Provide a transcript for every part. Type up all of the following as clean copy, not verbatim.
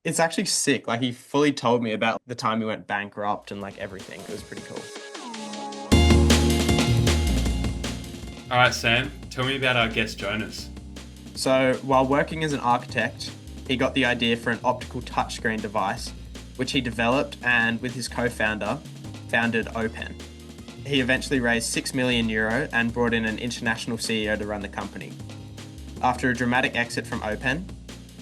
It's actually sick. Like he fully told me about the time he went bankrupt and like everything. It was pretty cool. All right, Sam, tell me about our guest Jonas. So while working as an architect, he got the idea for an optical touchscreen device, which he developed and with his co-founder, founded Open. He eventually raised €6 million and brought in an international CEO to run the company. After a dramatic exit from Open,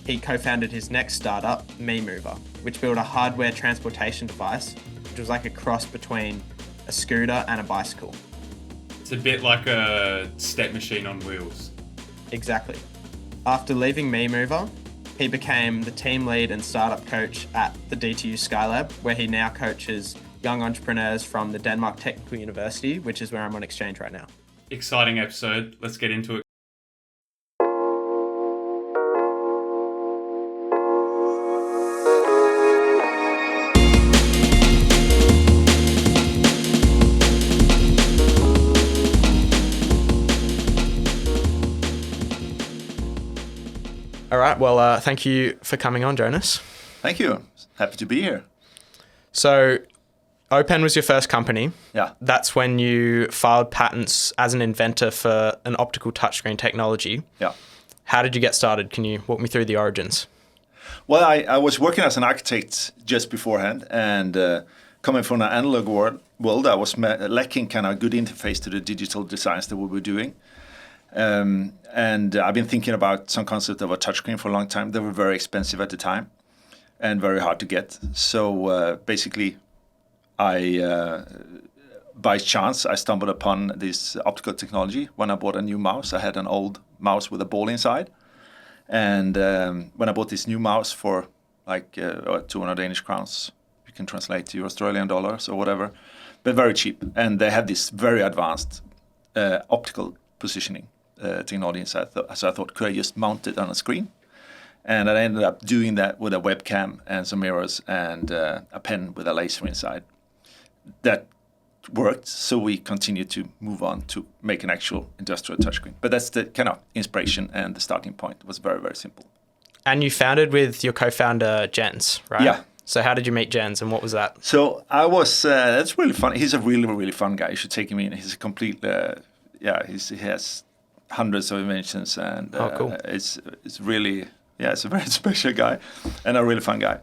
he co-founded his next startup, MeMover, which built a hardware transportation device, which was like a cross between a scooter and a bicycle. It's a bit like a step machine on wheels. Exactly. After leaving MeMover, he became the team lead and startup coach at the DTU SkyLab, where he now coaches young entrepreneurs from the Denmark Technical University, which is where I'm on exchange right now. Exciting episode. Let's get into it. All right. Well, thank you for coming on, Jonas. Thank you. Happy to be here. So, Open was your first company. Yeah. That's when you filed patents as an inventor for an optical touchscreen technology. Yeah. How did you get started? Can you walk me through the origins? Well, I was working as an architect just beforehand, and coming from an analog world, I was lacking kind of a good interface to the digital designs that we were doing. And I've been thinking about some concept of a touchscreen for a long time. They were very expensive at the time and very hard to get. So basically, by chance, I stumbled upon this optical technology when I bought a new mouse. I had an old mouse with a ball inside. And when I bought this new mouse for like 200 Danish crowns, you can translate to Australian dollars or whatever, but very cheap. And they had this very advanced optical positioning technology inside. So I thought, could I just mount it on a screen? And I ended up doing that with a webcam and some mirrors and a pen with a laser inside. That worked, so we continued to move on to make an actual industrial touchscreen. But that's the kind of inspiration, and the starting point was very, very simple. And you founded with your co-founder, Jens, right? Yeah. So how did you meet Jens, and what was that? So I was, that's really fun. He's a really, really fun guy. You should take him in. He's a complete, he has hundreds of inventions, and cool. It's really, it's a very special guy and a really fun guy.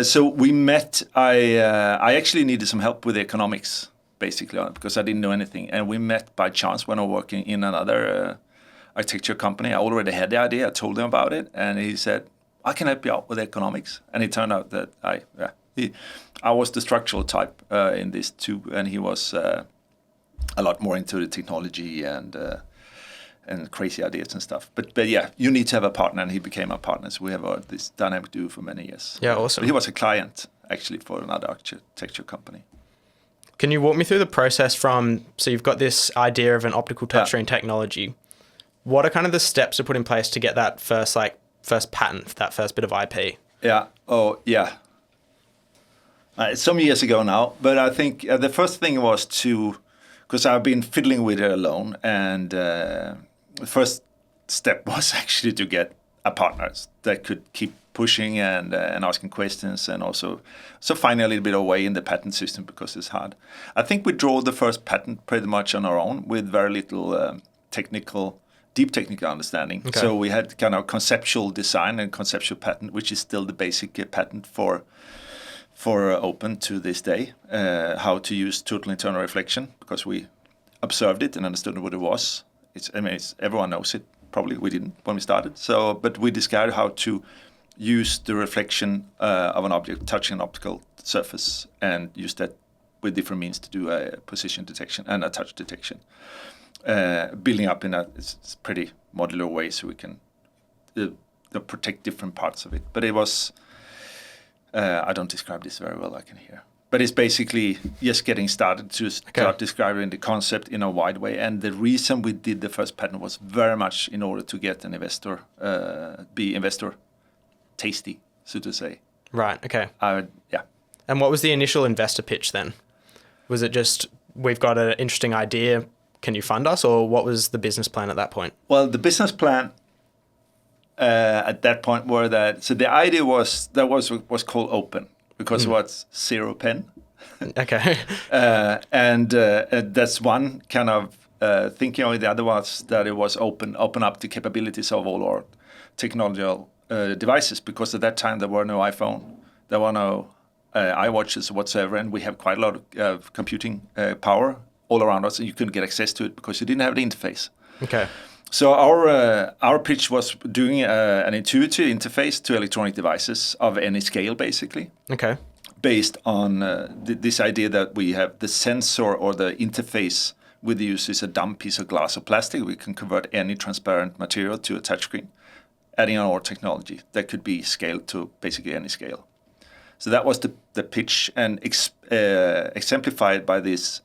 So we met. I actually needed some help with the economics, basically, because I didn't know anything. And we met by chance when I was working in another architecture company. I already had the idea. I told him about it, and he said, "I can help you out with economics." And it turned out that I was the structural type in this too, and he was a lot more into the technology and crazy ideas and stuff. But yeah, you need to have a partner, and he became a partner. So we have this dynamic duo for many years. Yeah, awesome. But he was a client, actually, for another architecture company. Can you walk me through the process so you've got this idea of an optical touchscreen technology. What are kind of the steps to put in place to get that first patent, that first bit of IP? Yeah. Oh, yeah. It's some years ago now, but I think the first thing was because I've been fiddling with it alone, and the first step was actually to get a partner that could keep pushing and asking questions, and also finding a little bit of way in the patent system, because it's hard. I think we drew the first patent pretty much on our own with very little deep technical understanding. Okay. So we had kind of conceptual design and conceptual patent, which is still the basic patent for Open to this day, how to use total internal reflection, because we observed it and understood what it was. Everyone knows it. Probably we didn't when we started. But we discovered how to use the reflection of an object touching an optical surface, and use that with different means to do a position detection and a touch detection. Building up in a pretty modular way, so we can protect different parts of it. But it was, I don't describe this very well, I can hear. But it's basically just getting started to start describing the concept in a wide way. And the reason we did the first patent was very much in order to get an investor, be investor tasty, so to say. Right, okay. Yeah. And what was the initial investor pitch then? Was it just, we've got an interesting idea, can you fund us? Or what was the business plan at that point? Well, the business plan at that point were that, so the idea was called open because it was 0 pen. Okay. And that's one kind of thinking of it. The other was that it was open up the capabilities of all our technological devices, because at that time there were no iPhone, there were no iWatches whatsoever, and we have quite a lot of computing power all around us, and you couldn't get access to it because you didn't have the interface. Okay. So our pitch was doing an intuitive interface to electronic devices of any scale, basically. Okay. Based on this idea that we have the sensor or the interface with the user is a dumb piece of glass or plastic. We can convert any transparent material to a touchscreen, adding on our technology that could be scaled to basically any scale. So that was the pitch, and exemplified by this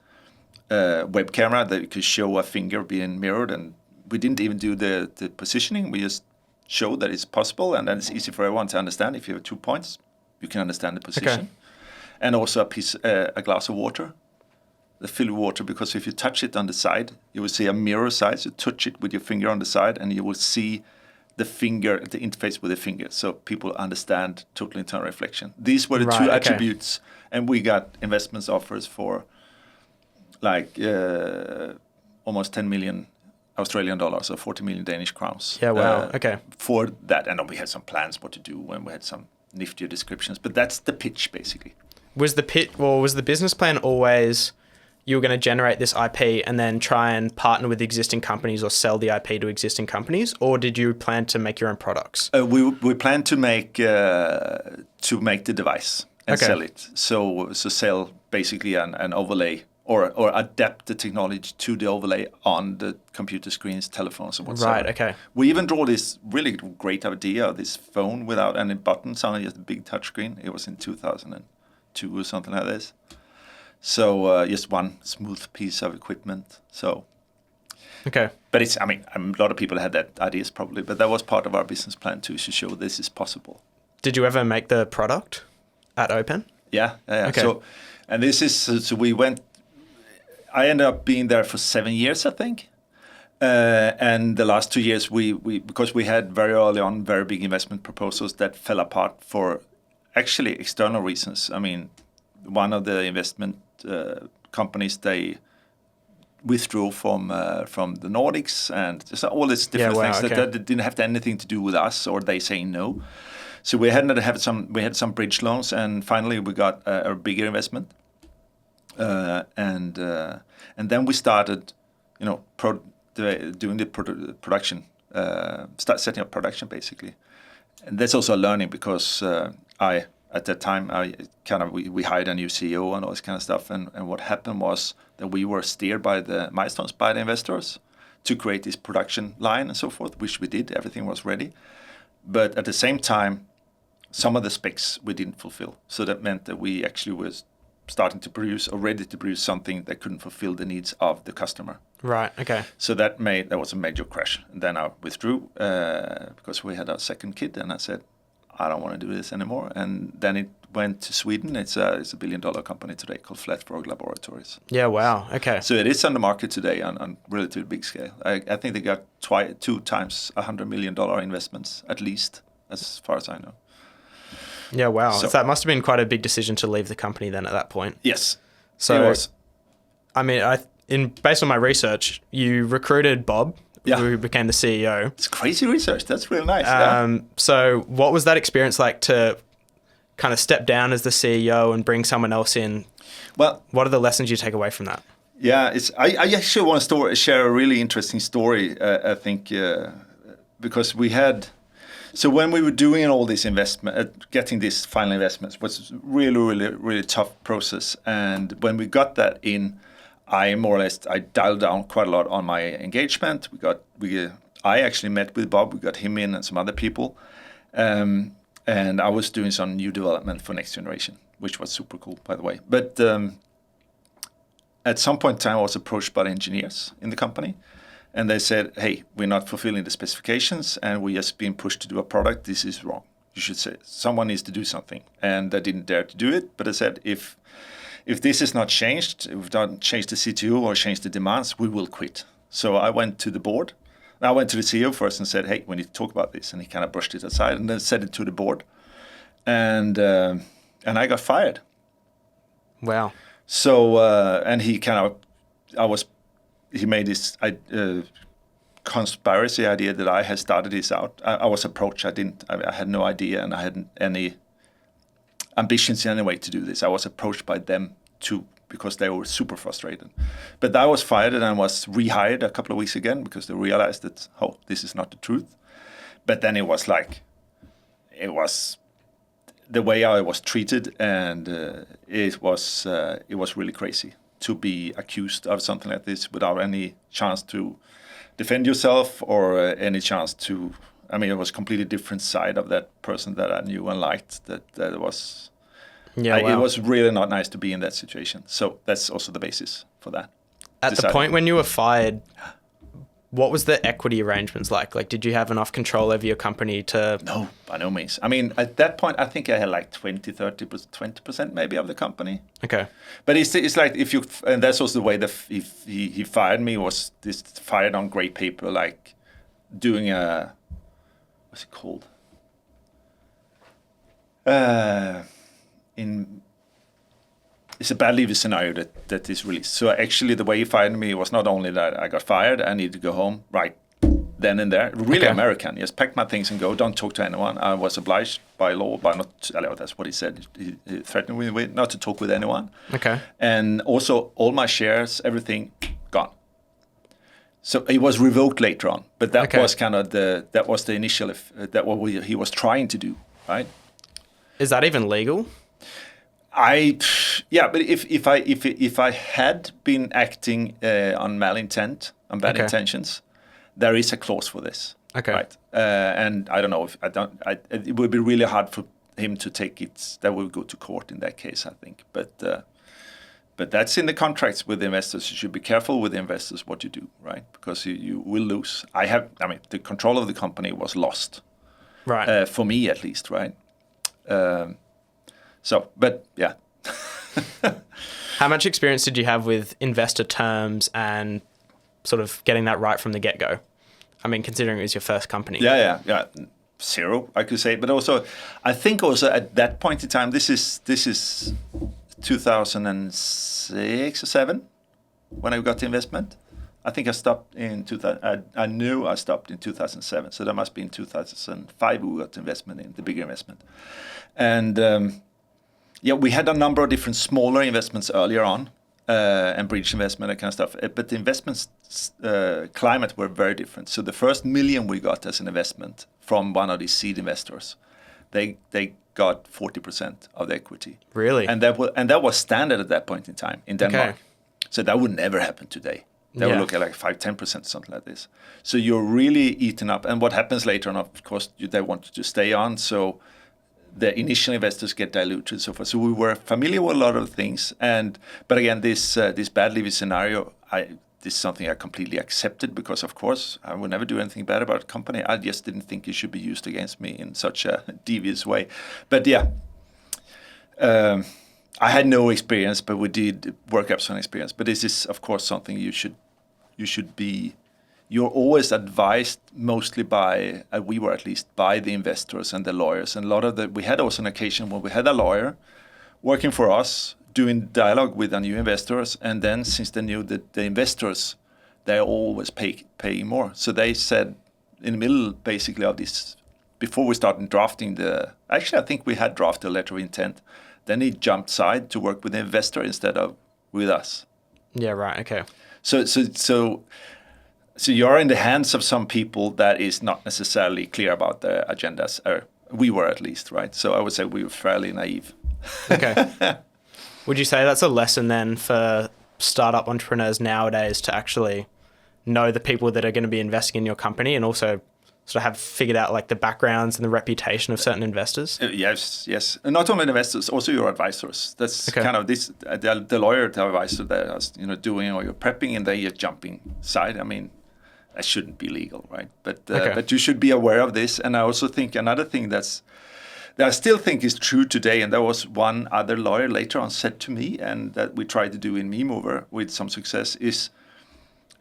web camera that you could show a finger being mirrored, and we didn't even do the positioning. We just showed that it's possible, and then it's easy for everyone to understand. If you have 2 points, you can understand the position. Okay. And also a glass of water, the filled water, because if you touch it on the side, you will see a mirror side. So touch it with your finger on the side, and you will see the finger, the interface with the finger, so people understand total internal reflection. These were the two attributes, and we got investments offers for like almost 10 million Australian dollars, or 40 million Danish crowns. Yeah, wow. Okay. For that, and then we had some plans what to do, and we had some niftier descriptions, but that's the pitch basically. Was the business plan always you were going to generate this IP and then try and partner with existing companies or sell the IP to existing companies, or did you plan to make your own products? We plan to make the device and sell it. So sell basically an overlay or adapt the technology to the overlay on the computer screens, telephones, or whatsoever. Right. Okay. We even draw this really great idea of this phone without any buttons on it, just a big touchscreen. It was in 2002 or something like this. So just one smooth piece of equipment. So, okay. But it's, I mean, a lot of people had that ideas probably, but that was part of our business plan too, to show this is possible. Did you ever make the product at Open? Yeah. Okay. So, and this is, so we went, I ended up being there for 7 years, I think. And the last 2 years, we because we had very early on very big investment proposals that fell apart for actually external reasons. I mean, one of the investment companies, they withdrew from the Nordics, and just all these different things that didn't have anything to do with us, or they saying no. So we had some bridge loans, and finally we got a bigger investment, and then we started, doing the production, start setting up production basically, and that's also a learning because at that time, we hired a new CEO and all this kind of stuff. And what happened was that we were steered by the milestones by the investors to create this production line and so forth, which we did. Everything was ready. But at the same time, some of the specs we didn't fulfill. So that meant that we actually was starting to produce or ready to produce something that couldn't fulfill the needs of the customer. Right, okay. So that was a major crash. And then I withdrew because we had our second kid, and I said, I don't want to do this anymore. And then it went to Sweden. It's a $1 billion company today called FlatFrog Laboratories. Yeah, wow. Okay. So it is on the market today on relatively big scale. I think they got 2 times $100 million investments, at least, as far as I know. Yeah, wow. So that must have been quite a big decision to leave the company then at that point. Yes. So, it was. I mean, based on my research, you recruited Bob, who became the CEO. It's crazy research. That's really nice. So what was that experience like to kind of step down as the CEO and bring someone else in? Well, what are the lessons you take away from that? Yeah, I actually want to share a really interesting story, I think, because we had... So when we were doing all this investment, getting these final investments was really, really, really tough process. And when we got that in, I dialed down quite a lot on my engagement. I actually met with Bob. We got him in and some other people, and I was doing some new development for next generation, which was super cool, by the way. But at some point in time, I was approached by the engineers in the company, and they said, "Hey, we're not fulfilling the specifications, and we're just being pushed to do a product. This is wrong. You should say someone needs to do something." And they didn't dare to do it, but I said, if this is not changed, if we don't change the CTO or change the demands, we will quit. So I went to the board I went to the CEO first and said, "Hey, we need to talk about this," and he kind of brushed it aside and then said it to the board, and I got fired. Wow. So and he kind of, he made this conspiracy idea that I had started this out. I was approached. I had no idea, and I hadn't any ambitions in any way to do this. I was approached by them too because they were super frustrated. But I was fired and I was rehired a couple of weeks again because they realized that, oh, this is not the truth. But then it was the way I was treated, and it was really crazy to be accused of something like this without any chance to defend yourself or any chance to. I mean, it was a completely different side of that person that I knew and liked. That was. Yeah, wow. It was really not nice to be in that situation. So that's also the basis for that. At the point when you were fired, what was the equity arrangements like? Like, did you have enough control over your company to... No, by no means. I mean, at that point, I think I had like 20% maybe of the company. Okay. But it's like if you... And that's also the way that he fired me, was this fired on grey paper, like doing a... What's it called? It's a bad leaver scenario that is released. So actually the way he fired me was not only that I got fired, I needed to go home right then and there. Really American. Just pack my things and go. Don't talk to anyone. I was obliged by law, that's what he said. He threatened me with not to talk with anyone. Okay. And also all my shares, everything gone. So it was revoked later on. But that was kind of that was the initial, he was trying to do, right? Is that even legal? But if I had been acting on malintent, on bad intentions, there is a clause for this. Okay. Right. And I don't know if it would be really hard for him to take it. That would go to court in that case, I think. But that's in the contracts with the investors. You should be careful with the investors what you do, right? Because you will lose. The control of the company was lost. Right. For me at least, right? But yeah. How much experience did you have with investor terms and sort of getting that right from the get-go? I mean, considering it was your first company. Yeah. Zero, I could say. But also, I think also at that point in time, this is 2006 or 7 when I got the investment. I think I stopped in 2000. I knew I stopped in 2007, so that must be in 2005 we got the investment in, the bigger investment. And we had a number of different smaller investments earlier on, and bridge investment, that kind of stuff. But the investments climate were very different. So the first $1 million we got as an investment from one of these seed investors, they got 40% of the equity. Really? And that was standard at that point in time in Denmark. Okay. So that would never happen today. They would look at like 5-10%, something like this. So you're really eaten up. And what happens later on, of course, they want you to stay on. So the initial investors get diluted and so forth. So we were familiar with a lot of things. But again, this bad leaving scenario, this is something I completely accepted because, of course, I would never do anything bad about a company. I just didn't think it should be used against me in such a devious way. But I had no experience, but we did work up some experience. But this is, of course, something you should be. You're always advised, mostly by we were at least by the investors and the lawyers. And we had also an occasion when we had a lawyer working for us, doing dialogue with our new investors, and then since they knew that the investors, they always pay more. So they said in the middle, basically, of this, before we started drafting actually I think we had drafted a letter of intent. Then he jumped side to work with the investor instead of with us. Yeah, right, okay. So you're in the hands of some people that is not necessarily clear about their agendas, or we were at least, right? So I would say we were fairly naive. Okay. Would you say that's a lesson then for startup entrepreneurs nowadays to actually know the people that are going to be investing in your company and also sort of have figured out like the backgrounds and the reputation of certain investors? Yes. And not only investors, also your advisors. That's kind of this, the lawyer, the advisor that is, doing all your prepping and then you're jumping side. I mean, that shouldn't be legal, right? But you should be aware of this. And I also think another thing that I still think is true today, and that was one other lawyer later on said to me, and that we tried to do in MeMover with some success, is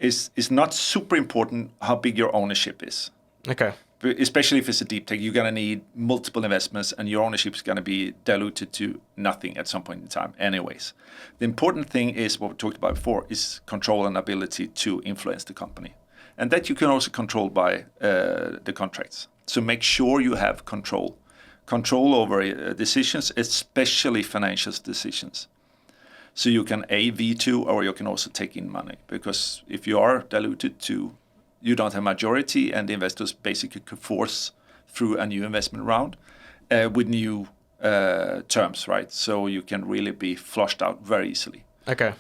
is not super important how big your ownership is. Okay. Especially if it's a deep tech, you're going to need multiple investments and your ownership is going to be diluted to nothing at some point in time anyways. The important thing is what we talked about before is control and ability to influence the company. And that you can also control by the contracts. So make sure you have control over decisions, especially financial decisions. So you can veto or you can also take in money. Because if you are diluted to you don't have majority, and the investors basically could force through a new investment round with new terms, right? So you can really be flushed out very easily. Okay.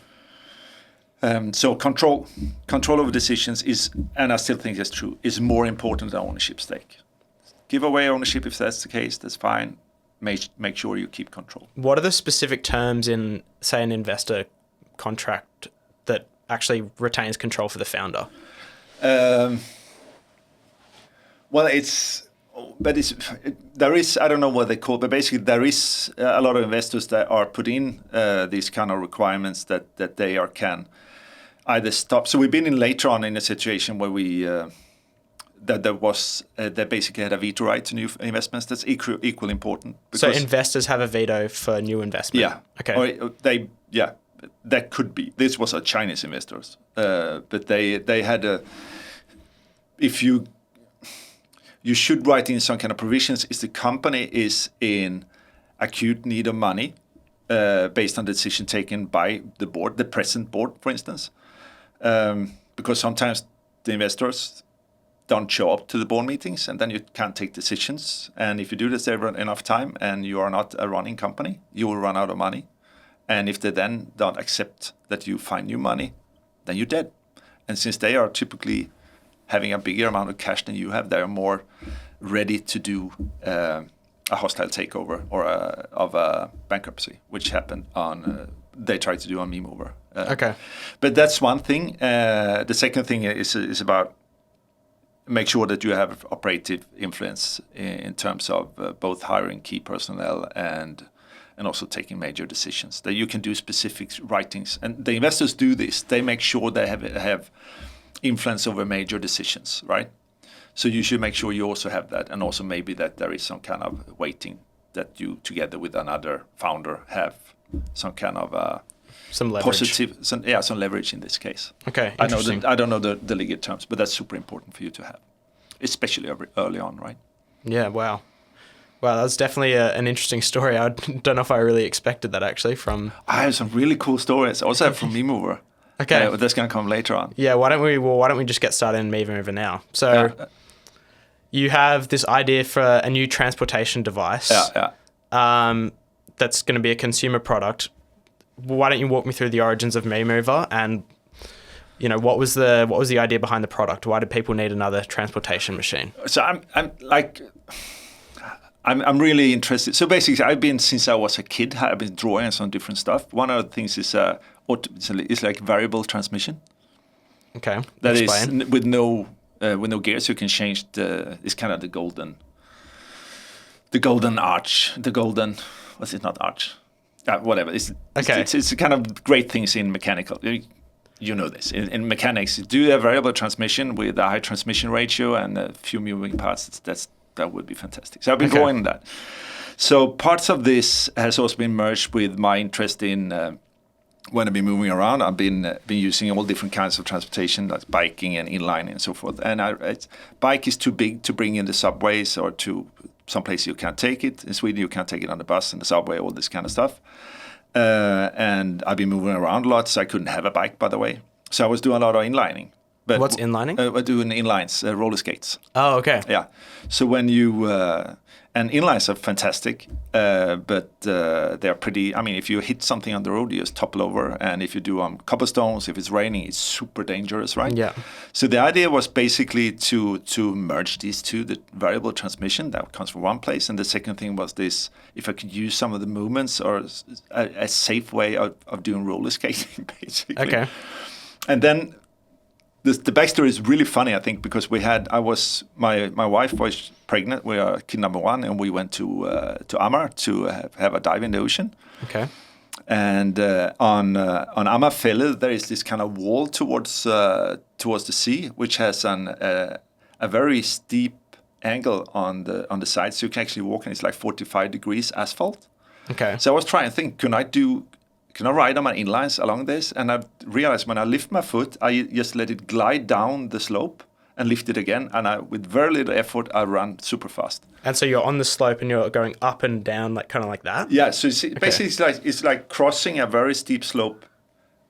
So control over decisions is, and I still think that's true, is more important than ownership stake. Give away ownership if that's the case, that's fine. Make sure you keep control. What are the specific terms in, say, an investor contract that actually retains control for the founder? Well, there is, I don't know what they call it, but basically there is a lot of investors that are put in these kind of requirements that they can either stop. So we've been in later on in a situation where we they basically had a veto right to new investments. That's equally important. So investors have a veto for new investment. Yeah. Okay. Or that could be. This was a Chinese investors, but they had a. If you should write in some kind of provisions if the company is in acute need of money based on the decision taken by the board, the present board, for instance, because sometimes the investors don't show up to the board meetings and then you can't take decisions. And if you do this every enough time and you are not a running company, you will run out of money. And if they then don't accept that you find new money, then you're dead. And since they are typically having a bigger amount of cash than you have, they're more ready to do a hostile takeover or of a bankruptcy, which happened on, they tried to do on MeMover. Okay. But that's one thing. The second thing is about make sure that you have operative influence in terms of both hiring key personnel and also taking major decisions. That you can do specific writings. And the investors do this. They make sure they have influence over major decisions, right? So you should make sure you also have that, and also maybe that there is some kind of weighting that you, together with another founder, have some kind of some leverage. Positive, some leverage in this case. Okay, I don't know the legal terms, but that's super important for you to have, especially early on, right? Yeah. Wow. That's definitely an interesting story. I don't know if I really expected that actually from. I have some really cool stories. I also have from MeMover. Okay. That's going to come later on. Yeah, why don't we just get started in MeMover now? So you have this idea for a new transportation device. That's going to be a consumer product. Why don't you walk me through the origins of MeMover and what was the idea behind the product? Why did people need another transportation machine? So I'm really interested. So basically, since I was a kid, I've been drawing some different stuff. One of the things is it's like variable transmission. Okay. That Explain. Is with no gears. You can change it's kind of the golden arch. What's it? Not arch. Whatever. It's kind of great things in mechanical. You know this. In mechanics, you do a variable transmission with a high transmission ratio and a few moving parts. That would be fantastic. So I've been drawing that. So parts of this has also been merged with my interest in when I've been moving around. I've been using all different kinds of transportation, like biking and inlining and so forth. And bike is too big to bring in the subways or to some place you can't take it. In Sweden, you can't take it on the bus and the subway, all this kind of stuff. And I've been moving around a lot, so I couldn't have a bike, by the way. So I was doing a lot of inlining. But what's inlining? We're doing inlines, roller skates. Oh, okay. Yeah. So when you and inlines are fantastic, but they're pretty. I mean, if you hit something on the road, you just topple over, and if you do on cobblestones, if it's raining, it's super dangerous, right? Yeah. So the idea was basically to merge these two: the variable transmission that comes from one place, and the second thing was this: if I could use some of the movements or a safe way of doing roller skating, basically. Okay. And then. The backstory is really funny, I think, because my wife was pregnant. We are kid number one, and we went to Amar to have a dive in the ocean. Okay. And on Ammerfälle, there is this kind of wall towards the sea, which has a very steep angle on the side, so you can actually walk, and it's like 45 degrees asphalt. Okay. So I was trying to think, can I ride on my inlines along this? And I realized when I lift my foot, I just let it glide down the slope and lift it again. And with very little effort, I run super fast. And so you're on the slope and you're going up and down, like kind of like that? Yeah, so basically it's like crossing a very steep slope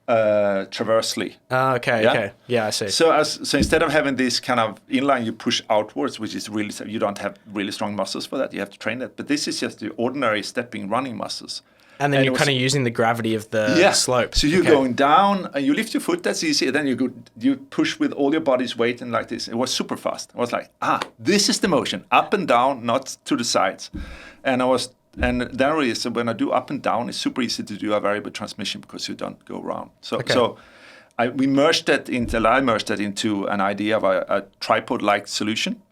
traversely. Okay, Yeah? okay. Yeah, I see. So instead of having this kind of inline you push outwards, which is really, you don't have really strong muscles for that, you have to train that. But this is just the ordinary stepping running muscles. And then you're kind of using the gravity of the slope. So you're going down and you lift your foot, that's easy. And then you push with all your body's weight and like this. It was super fast. I was like, this is the motion, up and down, not to the sides. And then really, so when I do up and down, it's super easy to do a variable transmission because you don't go around. So I merged that into an idea of a tripod-like solution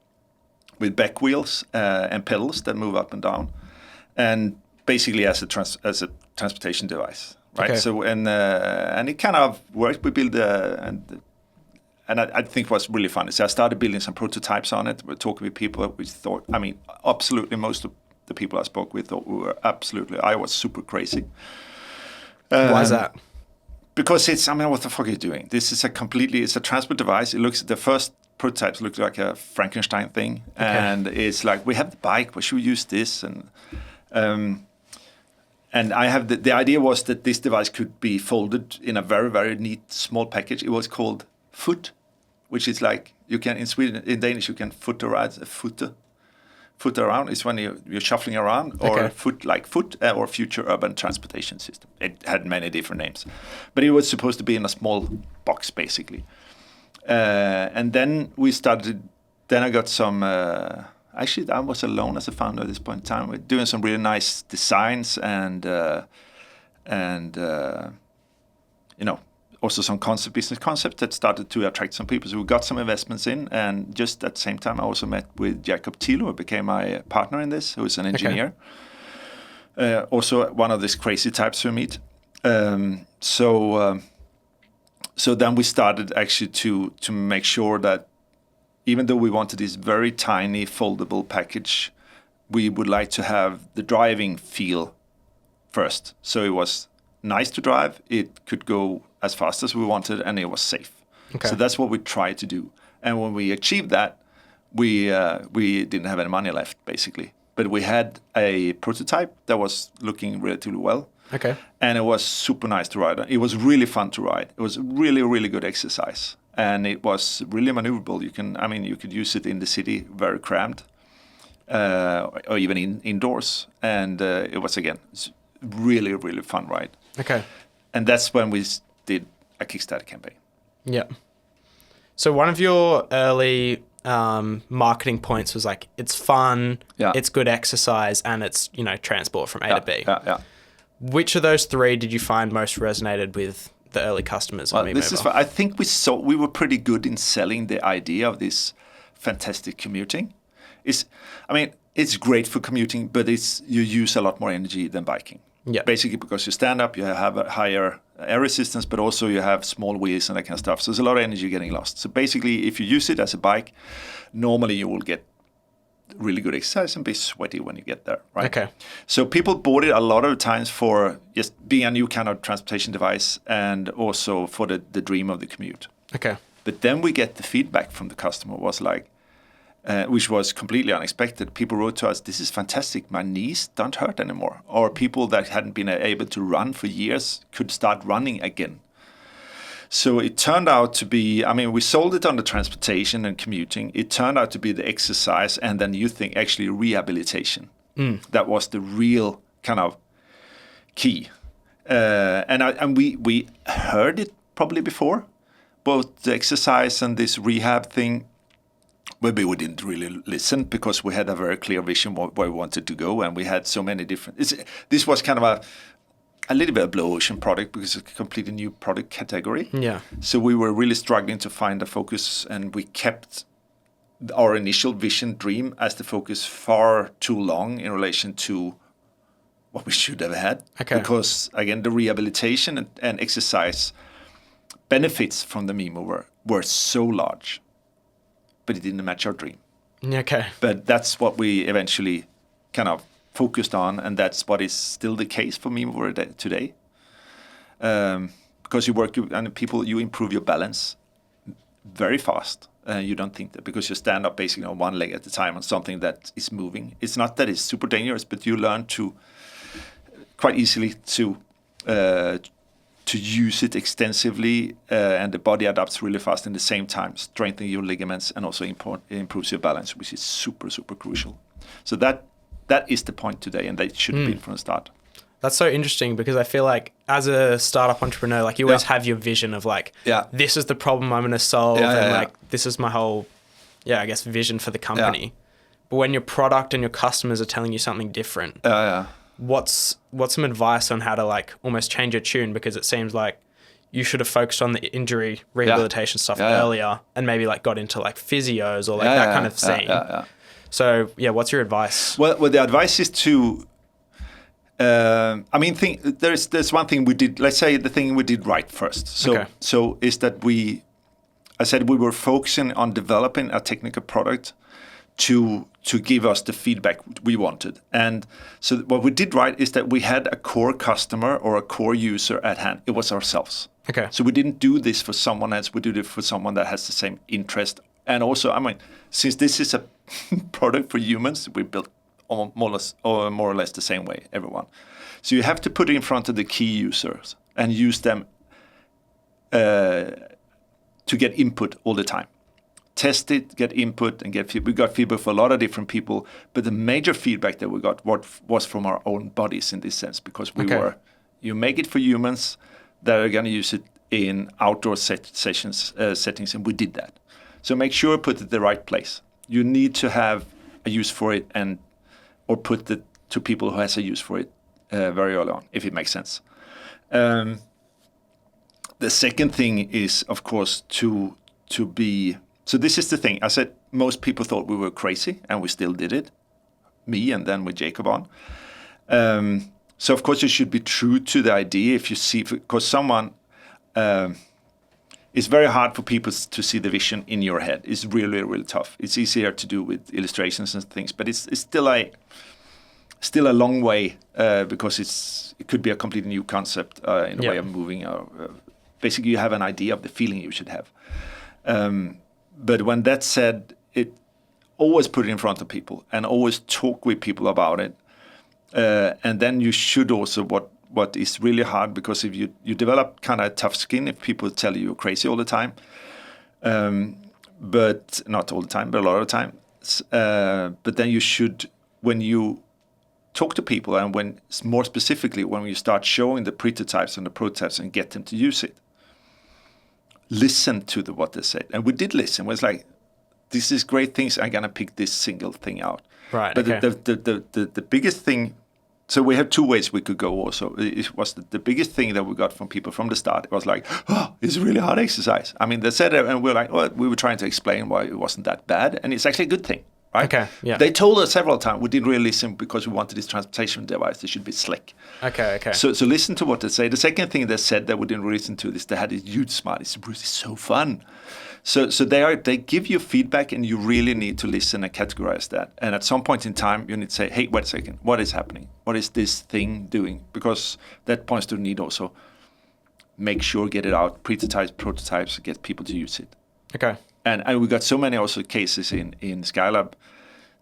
with back wheels and pedals that move up and down, and basically as a transportation device, right? Okay. So and it kind of worked. We built and I think it was really fun. So I started building some prototypes on it. We're talking with people which thought, absolutely most of the people I spoke with thought I was super crazy. Why is that? Because what the fuck are you doing? This is it's a transport device. The first prototypes look like a Frankenstein thing. Okay. And it's like, we have the bike, why should we use this? And I have the idea was that this device could be folded in a very, very neat small package. It was called foot, which is like, in Sweden, in Danish, you can foot around is when you're shuffling around, or foot or future urban transportation system. It had many different names, but it was supposed to be in a small box basically. And then we started. Then I got some. Actually, I was alone as a founder at this point in time. We're doing some really nice designs and also some business concept that started to attract some people. So we got some investments in, and just at the same time, I also met with Jacob Thiel, who became my partner in this, who is an engineer. Okay. Also one of these crazy types we meet. So then we started actually to make sure that even though we wanted this very tiny foldable package, we would like to have the driving feel first. So it was nice to drive, it could go as fast as we wanted, and it was safe. Okay. So that's what we tried to do. And when we achieved that, we didn't have any money left, basically. But we had a prototype that was looking relatively well. Okay. And it was super nice to ride. It was really fun to ride. It was really, really good exercise. And it was really maneuverable. You could use it in the city, very crammed, or even indoors. And it was, again, really, really fun ride. Okay. And that's when we did a Kickstarter campaign. Yeah. So one of your early marketing points was like, it's fun, it's good exercise, and it's, transport from A to B. Yeah. Which of those three did you find most resonated with the early customers? I think we were pretty good in selling the idea of this fantastic commuting. It's great for commuting, but you use a lot more energy than biking. Yeah. Basically because you stand up, you have a higher air resistance, but also you have small wheels and that kind of stuff. So there's a lot of energy getting lost. So basically, if you use it as a bike, normally you will get really good exercise and be sweaty when you get there, right? Okay. So people bought it a lot of times for just being a new kind of transportation device, and also for the dream of the commute. Okay. But then we get the feedback from the customer was like, which was completely unexpected. People wrote to us, "This is fantastic. My knees don't hurt anymore." Or people that hadn't been able to run for years could start running again. So it turned out to be, we sold it on the transportation and commuting. It turned out to be the exercise, and then you think actually rehabilitation. That was the real kind of key. And we heard it probably before, both the exercise and this rehab thing. Maybe we didn't really listen because we had a very clear vision where we wanted to go, and we had so many different. This was kind of a little bit of blue ocean product because it's a completely new product category. Yeah. So we were really struggling to find a focus, and we kept our initial vision dream as the focus far too long in relation to what we should have had. Okay. Because again, the rehabilitation and exercise benefits from the meme mover were so large, but it didn't match our dream. Okay. But that's what we eventually kind of focused on, and that's what is still the case for meme mover today. Because you work and people, you improve your balance very fast. You don't think that because you stand up basically on one leg at a time on something that is moving. It's not that it's super dangerous, but you learn to quite easily to use it extensively, and the body adapts really fast in the same time, strengthening your ligaments and also improves your balance, which is super, super crucial. So that is the point today, and that should have been from the start. That's so interesting because I feel like as a startup entrepreneur, like you always have your vision of like, this is the problem I'm going to solve, and like this is my whole, I guess vision for the company. Yeah. But when your product and your customers are telling you something different, what's some advice on how to like almost change your tune? Because it seems like you should have focused on the injury rehabilitation stuff earlier and maybe like got into like physios or like that kind of scene. So what's your advice? Well, the advice is to. There's one thing we did. Let's say the thing we did right first. So is that I said we were focusing on developing a technical product to give us the feedback we wanted. And so what we did right is that we had a core customer or a core user at hand. It was ourselves. Okay. So we didn't do this for someone else. We did it for someone that has the same interest. And also, since this is a product for humans, we built more or less the same way, everyone. So you have to put it in front of the key users and use them to get input all the time. Test it, get input, and get feedback. We got feedback for a lot of different people, but the major feedback that we got was from our own bodies in this sense, because you make it for humans that are going to use it in outdoor settings, and we did that. So make sure you put it in the right place. You need to have a use for it or put it to people who has a use for it very early on, if it makes sense. The second thing is, of course, to be... So this is the thing. I said most people thought we were crazy, and we still did it. Me and then with Jacob on. So, of course, you should be true to the idea if you see... Because someone... it's very hard for people to see the vision in your head. It's really, really tough. It's easier to do with illustrations and things, but it's still a long way because it could be a completely new concept in a way of moving. Basically, you have an idea of the feeling you should have. But when that's said, always put it in front of people and always talk with people about it. And then you should also what is really hard, because if you develop kind of tough skin if people tell you you're crazy all the time, but not all the time, but a lot of the time. But then you should, when you talk to people and when more specifically when you start showing the prototypes and the prototypes and get them to use it, listen to what they said. And we did listen. It was like, this is great things. I'm gonna pick this single thing out. Right. But the biggest thing. So we have two ways we could go also. It was the biggest thing that we got from people from the start. It was like, it's a really hard exercise. They said it and we're like, we were trying to explain why it wasn't that bad. And it's actually a good thing, right? Okay, yeah. They told us several times. We didn't really listen because we wanted this transportation device. It should be slick. Okay. So listen to what they say. The second thing they said that we didn't listen to is they had a huge smile. It's really so fun. So they give you feedback, and you really need to listen and categorize that. And at some point in time, you need to say, hey, wait a second, what is happening? What is this thing doing? Because that points to the need also. Make sure, get it out, prototypes, get people to use it. Okay. And we got so many also cases in SkyLab.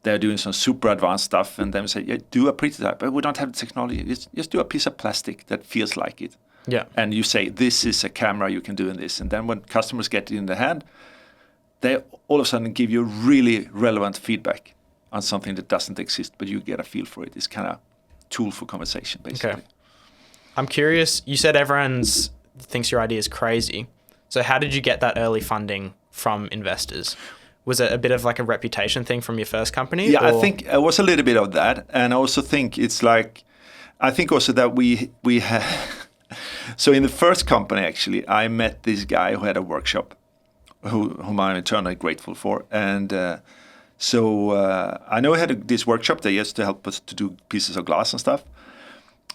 They're doing some super advanced stuff, and then we say, do a prototype, but we don't have the technology. Just do a piece of plastic that feels like it. Yeah. And you say, this is a camera you can do in this. And then when customers get it in their hand, they all of a sudden give you really relevant feedback on something that doesn't exist, but you get a feel for it. It's kind of tool for conversation, basically. Okay. I'm curious, you said everyone thinks your idea is crazy. So how did you get that early funding from investors? Was it a bit of like a reputation thing from your first company? Yeah, I think it was a little bit of that. And I also think it's like, I think also that we have... So in the first company, actually, I met this guy who had a workshop, whom I'm eternally grateful for. And so I know he had this workshop that used to help us to do pieces of glass and stuff.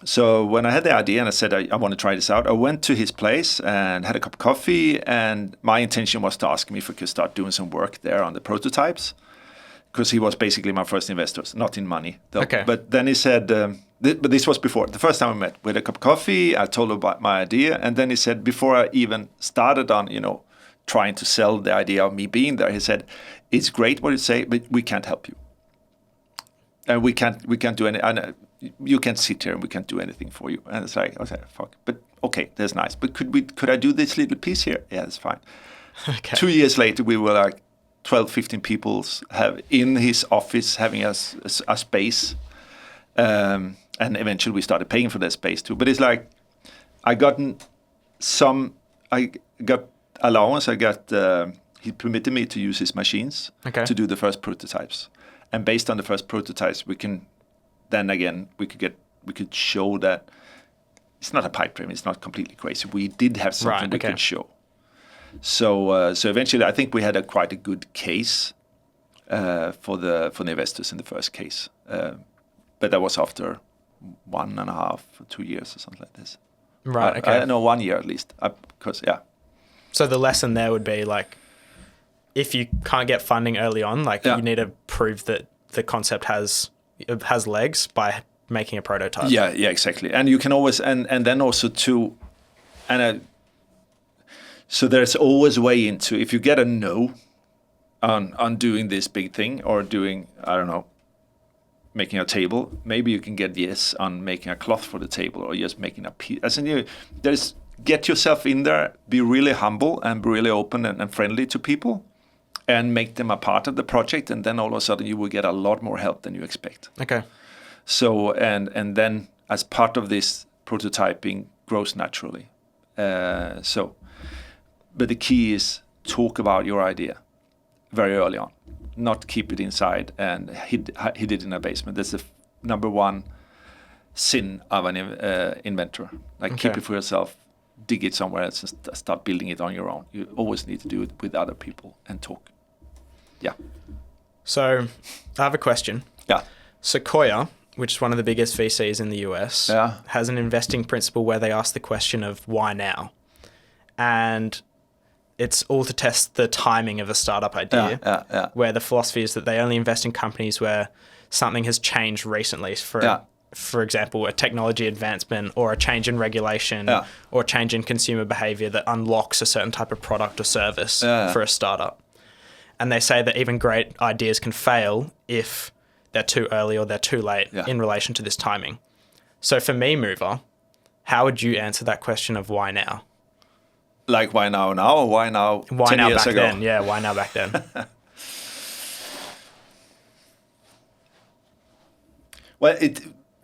So when I had the idea and I said I want to try this out, I went to his place and had a cup of coffee. And my intention was to ask him if I could start doing some work there on the prototypes, because he was basically my first investor, not in money. Though. Okay. But then he said, but this was before. The first time we met, with a cup of coffee, I told him about my idea. And then he said, before I even started on, trying to sell the idea of me being there, he said, it's great what you say, but we can't help you. And we can't do any. You can't sit here and we can't do anything for you. And it's like, okay, fuck. But okay, that's nice. But could I do this little piece here? Yeah, that's fine. Okay. 2 years later, we were like 12, 15 people in his office having a space. And eventually we started paying for that space too. But it's like, I got allowance. He permitted me to use his machines to do the first prototypes. And based on the first prototypes, we could show that it's not a pipe dream. It's not completely crazy. We did have something we could show. So eventually, I think we had quite a good case for the investors in the first case. But that was after 1.5 or 2 years or something like this. Right. Okay. I know 1 year at least. So the lesson there would be like, if you can't get funding early on, you need to prove that the concept has legs by making a prototype. Yeah, exactly. And you can always and then also too, so there's always a way into, if you get a no on doing this big thing or doing, I don't know, making a table, maybe you can get yes on making a cloth for the table or just making a piece. As in, get yourself in there, be really humble and be really open and friendly to people, and make them a part of the project, and then all of a sudden you will get a lot more help than you expect. Okay. So and then as part of this, prototyping grows naturally. But the key is talk about your idea very early on, not keep it inside and hid it in a basement. That's the number one sin of an inventor. Keep it for yourself, dig it somewhere else, and start building it on your own. You always need to do it with other people and talk. Yeah. So I have a question. Yeah. Sequoia, which is one of the biggest VCs in the US, has an investing principle where they ask the question of why now? And it's all to test the timing of a startup idea, where the philosophy is that they only invest in companies where something has changed recently. For example, a technology advancement or a change in regulation or a change in consumer behavior that unlocks a certain type of product or service for a startup. And they say that even great ideas can fail if they're too early or they're too late in relation to this timing. So for me, Mover, how would you answer that question of why now? Like why now or why now 10 years ago? Then? Yeah, why now back then? Well,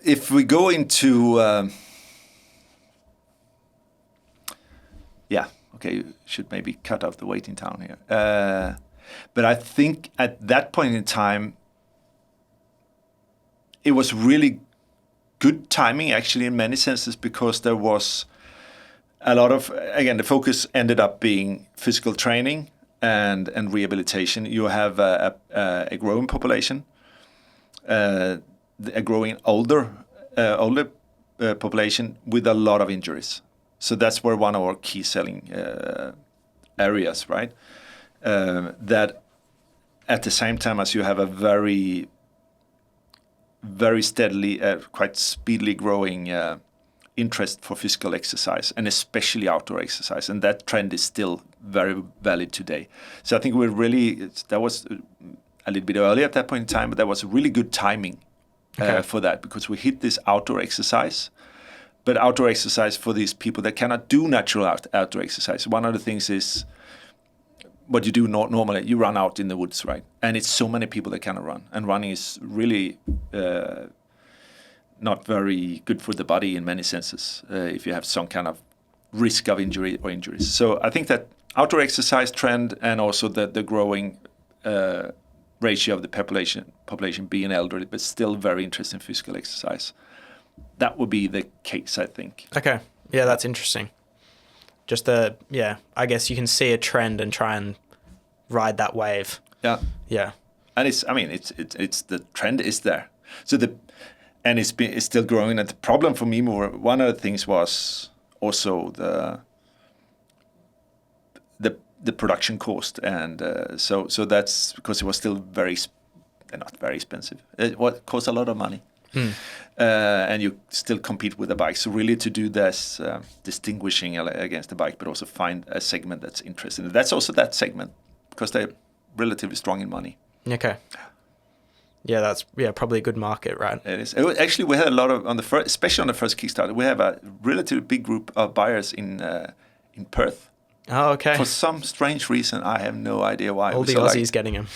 if we go into... you should maybe cut off the waiting time here. But I think at that point in time, it was really good timing, actually, in many senses, because there was a lot of, again, the focus ended up being physical training and rehabilitation. You have a growing population, a growing older population with a lot of injuries. So that's where one of our key selling areas, right? That at the same time as you have a very, very steadily, quite speedily growing interest for physical exercise, and especially outdoor exercise. And that trend is still very valid today. So I think that was a little bit early at that point in time, but that was really good timing for that, because we hit this outdoor exercise. But outdoor exercise for these people that cannot do natural outdoor exercise. One of the things is what you do normally. You run out in the woods, right? And it's so many people that cannot run. And running is really not very good for the body in many senses if you have some kind of risk of injury or injuries. So I think that outdoor exercise trend, and also the growing ratio of the population being elderly, but still very interested in physical exercise. That would be the case, I think. Okay. Yeah, that's interesting. I guess you can see a trend and try and ride that wave. Yeah. Yeah. And it's the trend is there. So and it's still growing. And the problem for me, one of the things was also the production cost, and so that's because it was still not very expensive. It cost a lot of money, and you still compete with the bike. So really, to do this distinguishing against the bike, but also find a segment that's interesting. That's also that segment because they're relatively strong in money. Okay. Yeah, that's probably a good market, right? It is. Actually, we had a lot of especially on the first Kickstarter. We have a relatively big group of buyers in Perth. Oh, okay. For some strange reason, I have no idea why. All the Aussies getting him.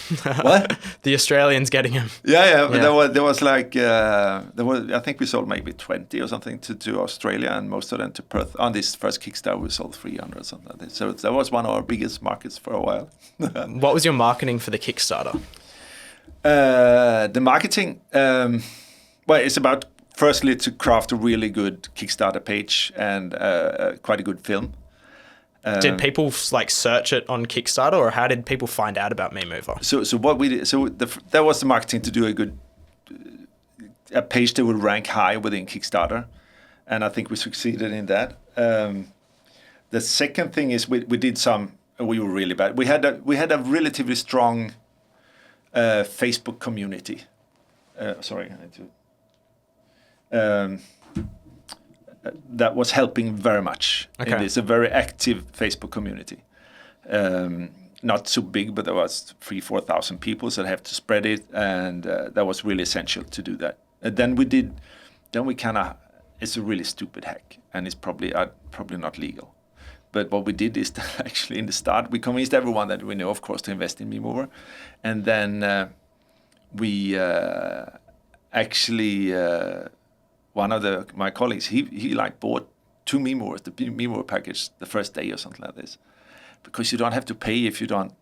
What? The Australians getting him. Yeah. But there was I think we sold maybe 20 or something to Australia, and most of them to Perth. On this first Kickstarter, we sold 300 or something like that. So that was one of our biggest markets for a while. What was your marketing for the Kickstarter? The marketing, it's about firstly to craft a really good Kickstarter page and quite a good film. Did people search it on Kickstarter, or how did people find out about Me Mover? So what we did, that was the marketing to do a page that would rank high within Kickstarter, and I think we succeeded in that. The second thing is we did we were really bad. We had a relatively strong Facebook community. Sorry, I need to. That was helping very much. Okay. It's a very active Facebook community. Not so big, but there was 3,000-4,000 people, so they have to spread it, and that was really essential to do that. And then we kind of, it's a really stupid hack, and it's probably not legal. But what we did is that actually in the start, we convinced everyone that we know, of course, to invest in MeMover. And then we actually, one of my colleagues, he bought 2 MeMovers, the MeMover package, the first day or something like this. Because you don't have to pay if you don't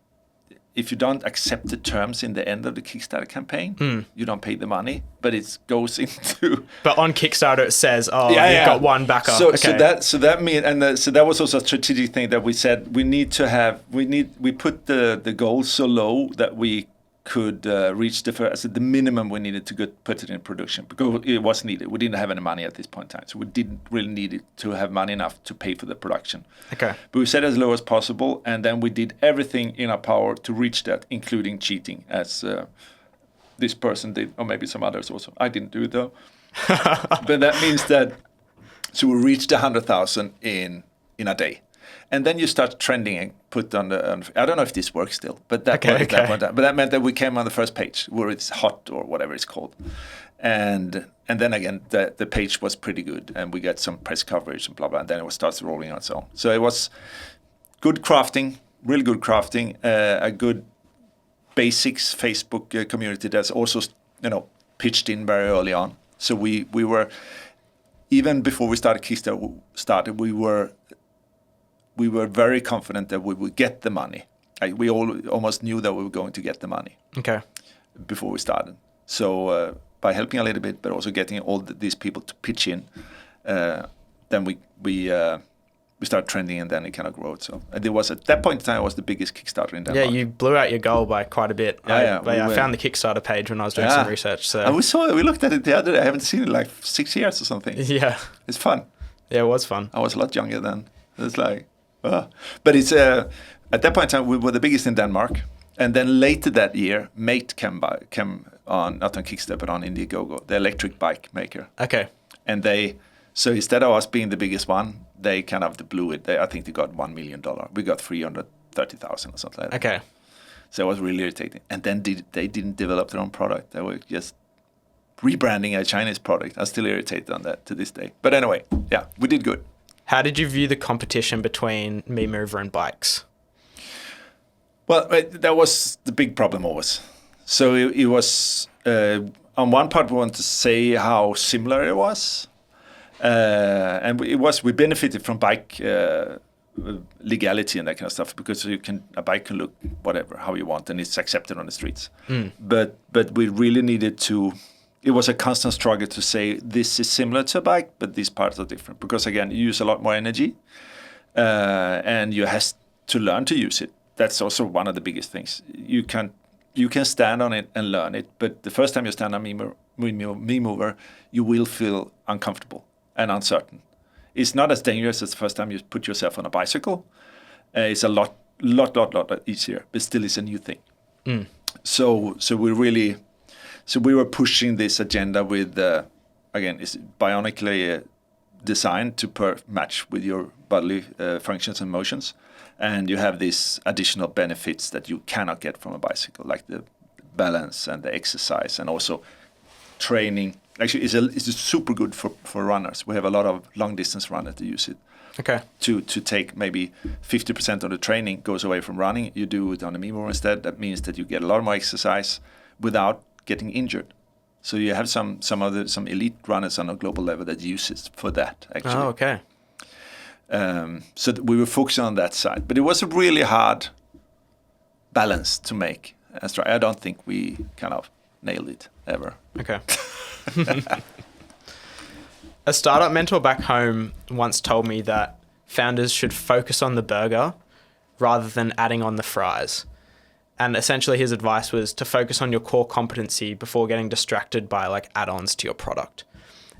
accept the terms in the end of the Kickstarter campaign, you don't pay the money, but it goes into. But on Kickstarter it says, you've got one backer. So that means, and so that was also a strategic thing that we said we put the goal so low that we could reach the minimum we needed to put it in production, because it was needed. We didn't have any money at this point in time, so we didn't really need it to have money enough to pay for the production. Okay. But we set as low as possible, and then we did everything in our power to reach that, including cheating, as this person did, or maybe some others also. I didn't do it though. But that means that, so we reached 100,000 in a day. And then you start trending and put on I don't know if this works still, but that meant that we came on the first page where it's hot or whatever it's called. And then again, the page was pretty good, and we got some press coverage and blah, blah, and then it starts rolling on its own. So it was good crafting, really good crafting, a good basics Facebook community that's also, pitched in very early on. So we were, even before we started Kickstarter, we were very confident that we would get the money. We almost knew that we were going to get the money. Okay. Before we started. So by helping a little bit, but also getting all these people to pitch in, then we started trending, and then it kind of grew. So it was, at that point in time, it was the biggest Kickstarter in Denmark. Yeah, you blew out your goal by quite a bit. I found the Kickstarter page when I was doing some research. So. And we looked at it the other day. I haven't seen it in like 6 years or something. Yeah. It's fun. Yeah, it was fun. I was a lot younger then. It's like, but it's at that point in time we were the biggest in Denmark, and then later that year, Mate came on, not on Kickstarter but on Indiegogo, the electric bike maker. Okay. And so instead of us being the biggest one, they kind of blew it. I think they got $1 million. We got 330,000 or something like that. Okay. So it was really irritating. And then they didn't develop their own product. They were just rebranding a Chinese product. I'm still irritated on that to this day. But anyway, yeah, we did good. How did you view the competition between Me Mover and bikes? Well, that was the big problem always. So it was, on one part, we want to say how similar it was. And we benefited from bike legality and that kind of stuff, because a bike can look whatever, how you want, and it's accepted on the streets. But we really needed to. It was a constant struggle to say this is similar to a bike, but these parts are different. Because again, you use a lot more energy, and you have to learn to use it. That's also one of the biggest things. You can stand on it and learn it, but the first time you stand on mover, you will feel uncomfortable and uncertain. It's not as dangerous as the first time you put yourself on a bicycle. It's a lot easier, but still it's a new thing. So we were pushing this agenda with, again, it's bionically designed to match with your bodily functions and motions. And you have these additional benefits that you cannot get from a bicycle, like the balance and the exercise, and also training. Actually, it's super good for runners. We have a lot of long distance runners that use it. Okay. To take maybe 50% of the training goes away from running. You do it on a mover instead. That means that you get a lot more exercise without getting injured. So you have some elite runners on a global level that use it for that, actually. Oh, okay. So we were focusing on that side. But it was a really hard balance to make. I don't think we kind of nailed it ever. Okay. A startup mentor back home once told me that founders should focus on the burger rather than adding on the fries. And essentially his advice was to focus on your core competency before getting distracted by like add-ons to your product.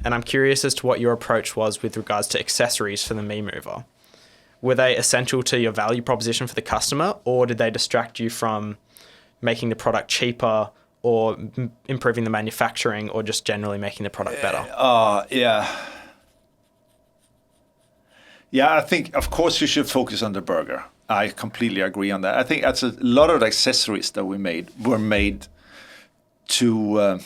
And I'm curious as to what your approach was with regards to accessories for the Me Mover. Were they essential to your value proposition for the customer, or did they distract you from making the product cheaper or improving the manufacturing, or just generally making the product better? Yeah, I think, of course, you should focus on the burger. I completely agree on that. I think that's a lot of the accessories that we made were made to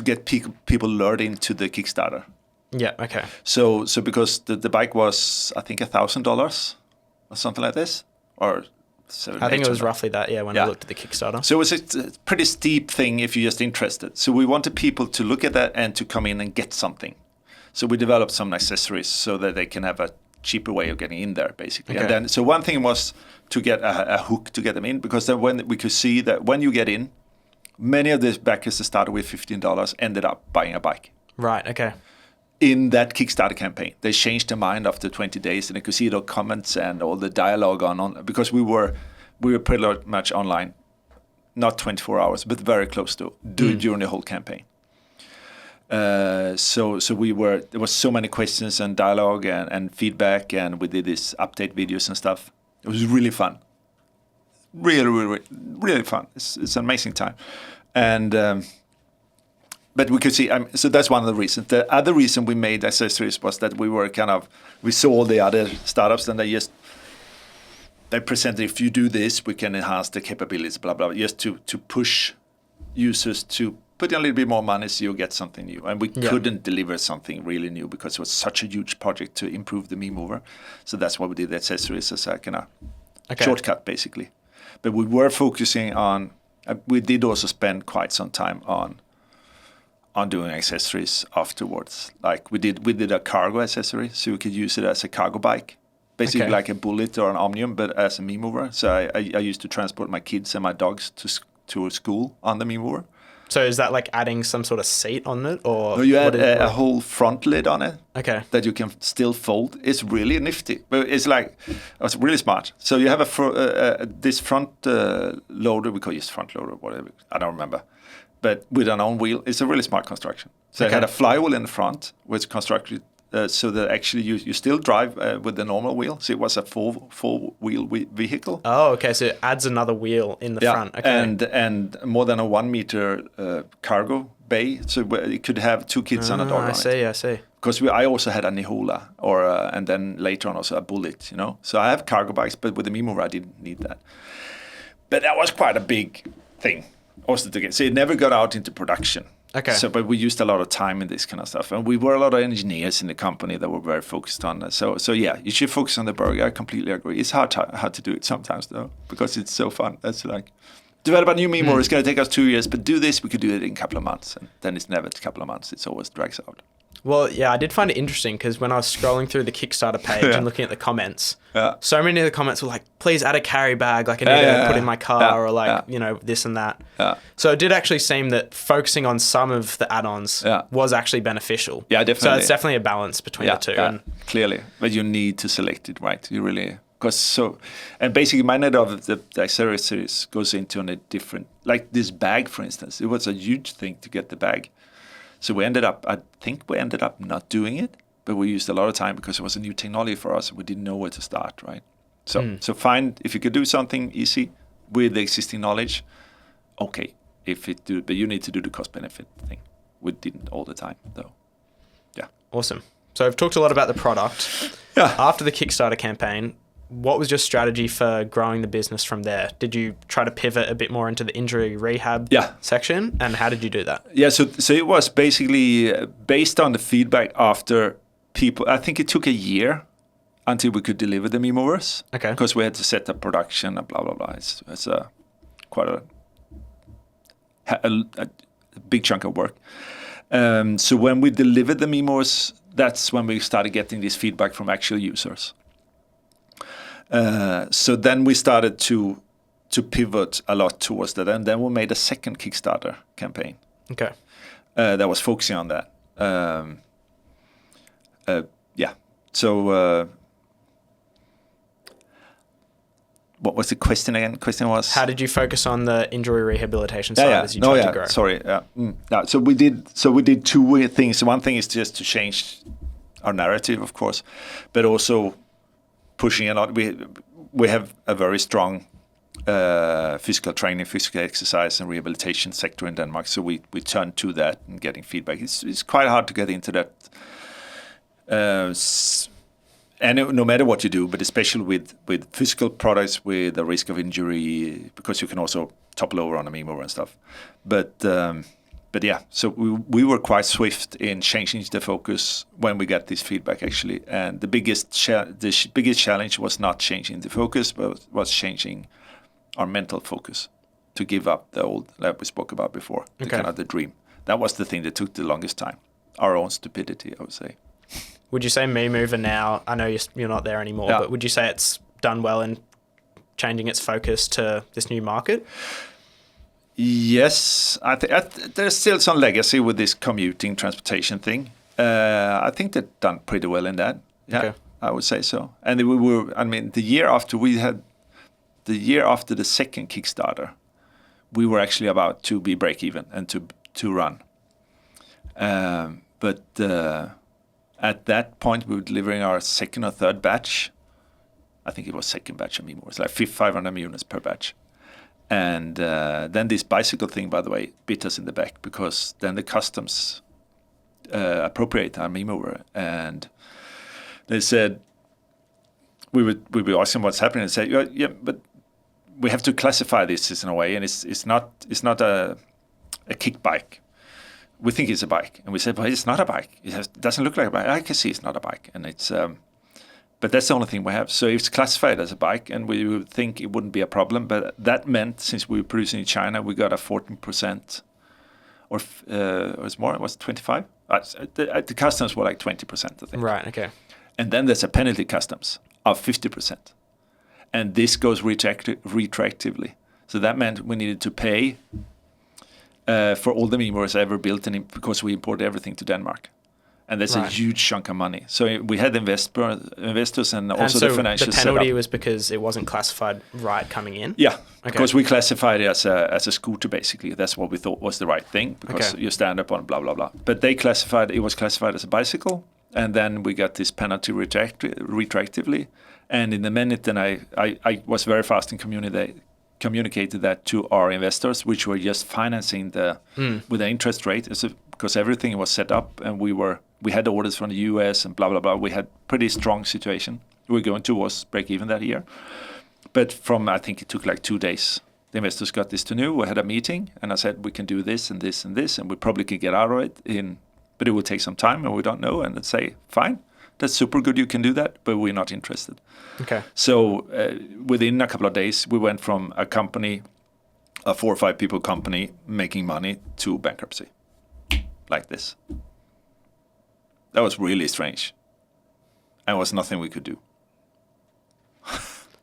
get people lured into the Kickstarter. Yeah, okay. So because the bike was, I think, $1,000 or something like this, or I think it was roughly that, when I looked at the Kickstarter. So it was a pretty steep thing if you're just interested. So we wanted people to look at that and to come in and get something. So we developed some accessories so that they can have a cheaper way of getting in there, basically. Okay. And then, so one thing was to get a hook to get them in, because then when we could see that when you get in, many of the backers that started with $15 ended up buying a bike. Right, okay. In that Kickstarter campaign, they changed their mind after 20 days, and they could see the comments and all the dialogue on because we were pretty much online, not 24 hours, but very close to during the whole campaign. So there was so many questions and dialogue and feedback, and we did these update videos and stuff. It was really fun, really fun. It's an amazing time, and. But we could see, so that's one of the reasons. The other reason we made accessories was that we saw all the other startups, and they presented, if you do this, we can enhance the capabilities, blah, blah, just to push users to put in a little bit more money so you get something new. And we couldn't deliver something really new because it was such a huge project to improve the Me Mover. So that's why we did the accessories as a kind of shortcut, basically. But we were focusing on, we did also spend quite some time on doing accessories afterwards. Like we did a cargo accessory, so we could use it as a cargo bike, basically like a Bullet or an Omnium, but as a Me Mover. So I used to transport my kids and my dogs to school on the Me Mover. So is that like adding some sort of seat on it, or no, you add a whole front lid on it? Okay. That you can still fold. It's really nifty, but it's really smart. So you have this front loader. We call it front loader, whatever. I don't remember. But with an own wheel, it's a really smart construction. So it had a flywheel in the front, which constructed so that actually you still drive with the normal wheel. So it was a four-wheel vehicle. Oh, okay. So it adds another wheel in the front. Okay. And more than a 1 meter cargo bay, so it could have two kids and a dog on it. I see. Because I also had a Nihola, and then later on also a Bullet, So I have cargo bikes, but with the Me Mover, I didn't need that. But that was quite a big thing. Also to get, so it never got out into production. Okay. So, but we used a lot of time in this kind of stuff, and we were a lot of engineers in the company that were very focused on that. So yeah, you should focus on the burger. I completely agree. It's hard to do it sometimes though, because it's so fun. That's like develop a new Me Mover. It's going to take us 2 years, but do this. We could do it in a couple of months, and then it's never a couple of months. It's always drags out. Well, yeah, I did find it interesting because when I was scrolling through the Kickstarter page and looking at the comments, so many of the comments were like, please add a carry bag, like I need to put in my car, or like, this and that. Yeah. So it did actually seem that focusing on some of the add-ons was actually beneficial. Yeah, definitely. So it's definitely a balance between the two. And clearly, but you need to select it right. You really, and basically my net of the accessories goes into a different, like this bag, for instance. It was a huge thing to get the bag. So I think we ended up not doing it, but we used a lot of time because it was a new technology for us. We didn't know where to start, right? So find, if you could do something easy with the existing knowledge, okay. But you need to do the cost benefit thing. We didn't all the time though. Yeah. Awesome. So I've talked a lot about the product. Yeah. After the Kickstarter campaign, what was your strategy for growing the business from there? Did you try to pivot a bit more into the injury rehab section? And how did you do that? Yeah, so it was basically based on the feedback after people. I think it took a year until we could deliver the meme movers. Okay. Because we had to set up production and blah, blah, blah. It's quite a big chunk of work. So when we delivered the meme movers, that's when we started getting this feedback from actual users. So then we started to pivot a lot towards that, and then we made a second Kickstarter campaign. Okay. That was focusing on that. Yeah. So what was the question again? Question was, how did you focus on the injury rehabilitation side as you tried to grow? Sorry. No, so we did two things. One thing is just to change our narrative, of course, but also pushing a lot. We have a very strong physical training, physical exercise, and rehabilitation sector in Denmark. So we turned to that and getting feedback. It's quite hard to get into that. And no matter what you do, but especially with physical products with the risk of injury, because you can also topple over on a meme mover and stuff. But yeah, so we were quite swift in changing the focus when we got this feedback, actually. And the biggest challenge was not changing the focus, but was changing our mental focus to give up the old lab we spoke about before, the kind of the dream. That was the thing that took the longest time. Our own stupidity, I would say. Would you say Meme Mover now, I know you're not there anymore, but would you say it's done well in changing its focus to this new market? Yes, there's still some legacy with this commuting transportation thing. I think they've done pretty well in that. Yeah, I would say so. And the year after the second Kickstarter, we were actually about to be break even and to run. But at that point, we were delivering our second or third batch. I think it was second batch of meme movers, like 500 units per batch. And then this bicycle thing, by the way, bit us in the back, because then the customs appropriate our meme mover, and they said we would ask them what's happening, and say, yeah, but we have to classify this in a way, and it's not a kick bike. We think it's a bike, and we said, well, it's not a bike. It doesn't look like a bike. I can see it's not a bike, and it's. But that's the only thing we have. So it's classified as a bike, and we would think it wouldn't be a problem. But that meant, since we were producing in China, we got a 14%, or it was more. It was 25. The customs were like 20%, I think. Right. Okay. And then there's a penalty customs of 50%, and this goes retroactively. So that meant we needed to pay for all the meme movers ever built, because we import everything to Denmark. And that's a huge chunk of money. So we had investors and also the financial the penalty was because it wasn't classified right coming in? Yeah, because we classified it as a scooter, basically. That's what we thought was the right thing, because you stand up on blah, blah, blah. But it was classified as a bicycle, and then we got this penalty retroactively. And in a minute, then I was very fast in communicated that to our investors, which were just financing with the interest rate, because everything was set up, and we had orders from the US and blah, blah, blah. We had pretty strong situation. We were going towards break even that year. But I think it took like 2 days. The investors got this to know. We had a meeting, and I said, we can do this and this and this, and we probably can get out of it but it will take some time, and we don't know. And they'd say, fine, that's super good, you can do that, but we're not interested. Okay. So within a couple of days, we went from a company, a 4 or 5 people company making money, to bankruptcy, like this. That was really strange. And was nothing we could do.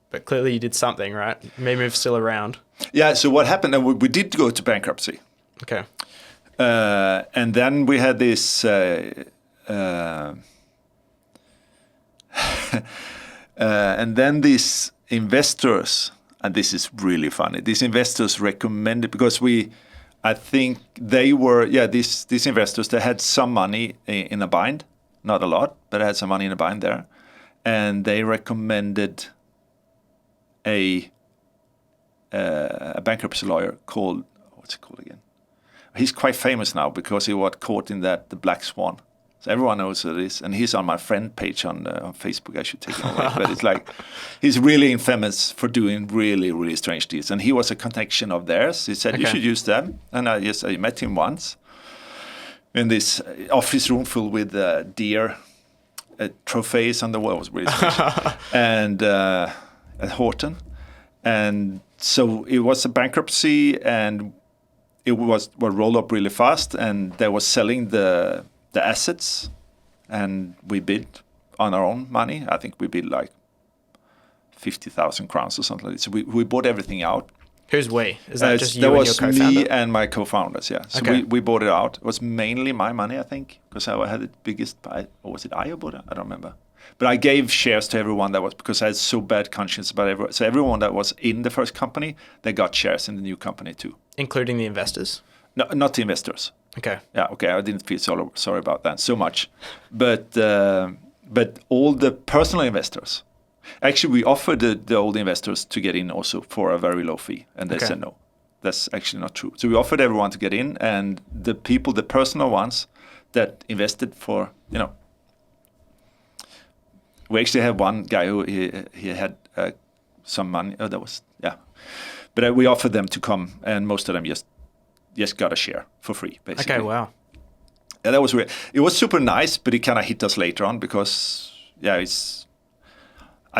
But clearly you did something, right? Meme Move's still around. Yeah, so what happened, and we did go to bankruptcy. Okay. And then we had this... and then these investors, and this is really funny, these investors recommended, because I think they were, these investors, they had some money in a bind, not a lot, but they had some money in a bind there. And they recommended a bankruptcy lawyer called, what's it called again? He's quite famous now because he was caught in the Black Swan. So everyone knows who it is, and he's on my friend page on Facebook. I should take him away, but it's like he's really infamous for doing really, really strange deals. And he was a connection of theirs. He said you should use them, and I met him once in this office room full with deer trophies on the wall. It was really strange, and at Horton, and so it was a bankruptcy, and it was rolled up really fast, and they were selling the assets, and we bid on our own money. I think we bid like 50,000 crowns or something like that. So we bought everything out. Who's we? Is that just you and your co-founder? That was me and my co-founders, yeah. So we bought it out. It was mainly my money, I think, because I had the biggest buy. Or was it I who bought it? I don't remember. But I gave shares to everyone that was, because I had so bad conscience about everyone. So everyone that was in the first company, they got shares in the new company too. Including the investors? No, not the investors. Okay. Yeah, okay. I didn't feel sorry about that so much. But all the personal investors, actually we offered the old investors to get in also for a very low fee, and they said no. That's actually not true. So we offered everyone to get in, and the people, the personal ones that invested for, we actually had one guy who he had some money. Oh, that was, yeah. But we offered them to come, and most of them just got a share for free, basically. Okay, wow. Yeah, that was weird. It was super nice, but it kind of hit us later on because, I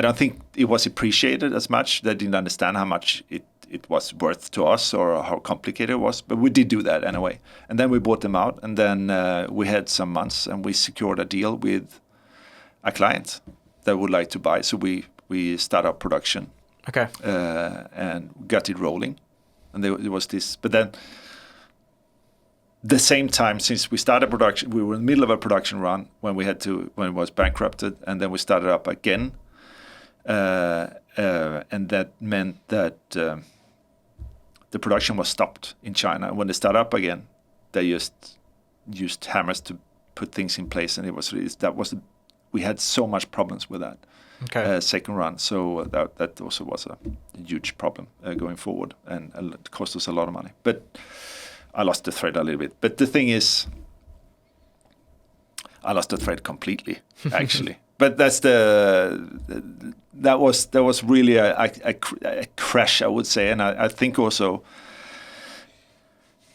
don't think it was appreciated as much. They didn't understand how much it was worth to us or how complicated it was, but we did do that anyway. And then we bought them out, and then we had some months, and we secured a deal with a client that would like to buy. So we start up production. Okay. And got it rolling. And there was this, but then the same time, since we started production, we were in the middle of a production run when it was bankrupted, and then we started up again. And that meant that the production was stopped in China. When they started up again, they just used hammers to put things in place, and we had so much problems with that. Okay. Second run, so that also was a huge problem going forward, and it cost us a lot of money. But I lost the thread a little bit. But the thing is, I lost the thread completely, actually. But that was really a crash, I would say, and I think also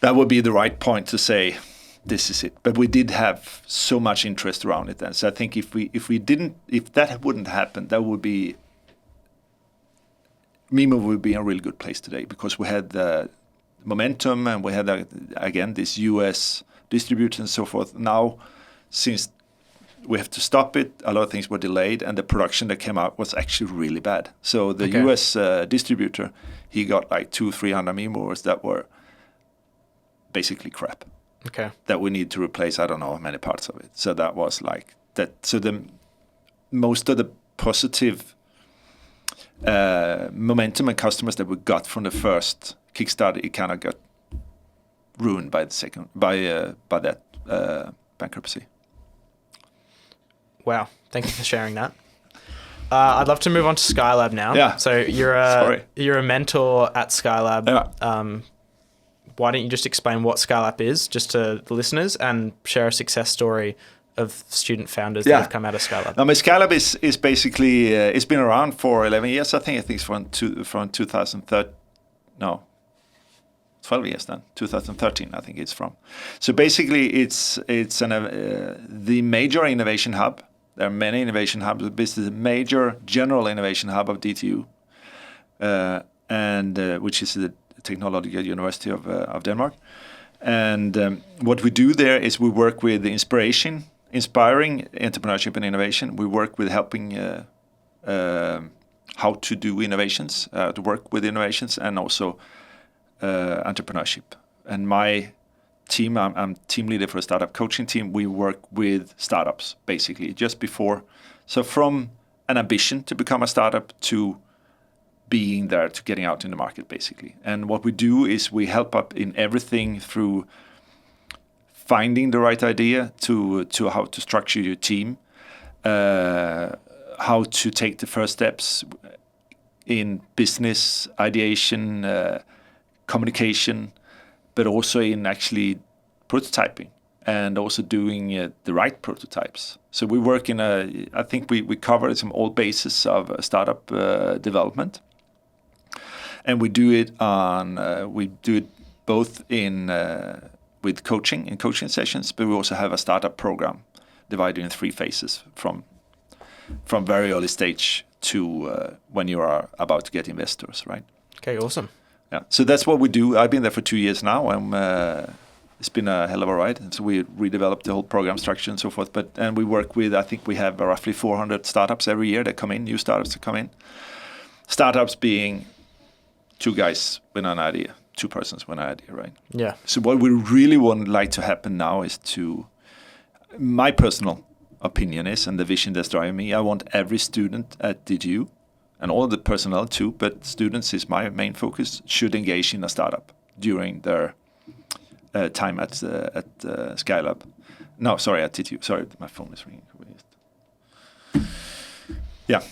that would be the right point to say, this is it. But we did have so much interest around it then. So I think if that wouldn't happen, that would be, Mimo would be in a really good place today, because we had the momentum, and we had again this US distributor and so forth. Now, since we have to stop it, a lot of things were delayed, and the production that came out was actually really bad. So the US distributor, he got like 200-300 Mimos that were basically crap. Okay. That we need to replace, I don't know how many parts of it. So that was like that. So most of the positive momentum and customers that we got from the first Kickstarter, it kind of got ruined by that bankruptcy. Wow, thank you for sharing that. I'd love to move on to SkyLab now. Yeah. So you're a mentor at SkyLab. Yeah. Why don't you just explain what SkyLab is, just to the listeners, and share a success story of student founders that have come out of SkyLab? SkyLab is basically, it's been around for 11 years, I think. I think it's from 2013. No, 12 years then. 2013, I think it's from. So basically, it's the major innovation hub. There are many innovation hubs, but this is the major general innovation hub of DTU, and which is the Technological University of Denmark. And what we do there is we work with inspiring entrepreneurship and innovation. We work with helping how to do innovations, to work with innovations, and also entrepreneurship. And my team, I'm team leader for a startup coaching team. We work with startups, basically, just before. So from an ambition to become a startup to being there to getting out in the market, basically. And what we do is we help up in everything through finding the right idea to how to structure your team, how to take the first steps in business ideation, communication, but also in actually prototyping and also doing the right prototypes. So we work I think we cover some old bases of startup development, and we do it both with coaching sessions, but we also have a startup program divided in 3 phases from very early stage to when you are about to get investors, right? Okay, awesome. Yeah, so that's what we do. I've been there for 2 years now. It's been a hell of a ride. And so we redeveloped the whole program structure and so forth. And we work with, I think we have roughly 400 startups every year that come in, new startups that come in. Startups being 2 guys with an idea, 2 persons with an idea, right? Yeah. So what we really would like to happen now is my personal opinion is, and the vision that's driving me, I want every student at DTU, and all the personnel too, but students is my main focus, should engage in a startup during their time at SkyLab. No, sorry, at DTU. Sorry, my phone is ringing. Yeah,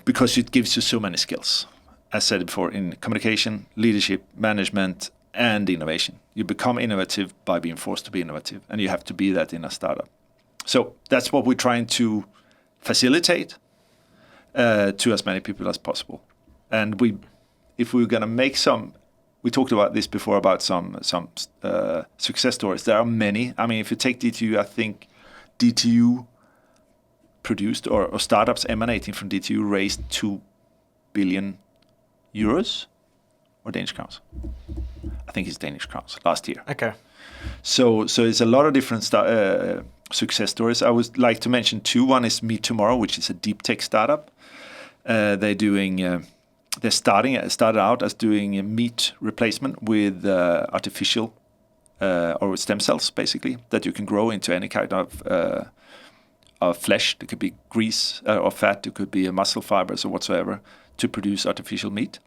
because it gives you so many skills. As said before, in communication, leadership, management, and innovation. You become innovative by being forced to be innovative, and you have to be that in a startup. So that's what we're trying to facilitate to as many people as possible. And if we're going to make we talked about this before about some success stories. There are many. I mean, if you take DTU, I think DTU produced or startups emanating from DTU raised 2 billion euros or Danish crowns. I think it's Danish crowns last year. Okay. So it's a lot of different success stories. I would like to mention 2. One is Meet Tomorrow, which is a deep tech startup. They started out as doing meat replacement with artificial or with stem cells, basically, that you can grow into any kind of flesh. It could be grease or fat. It could be muscle fibers or whatsoever to produce artificial meat.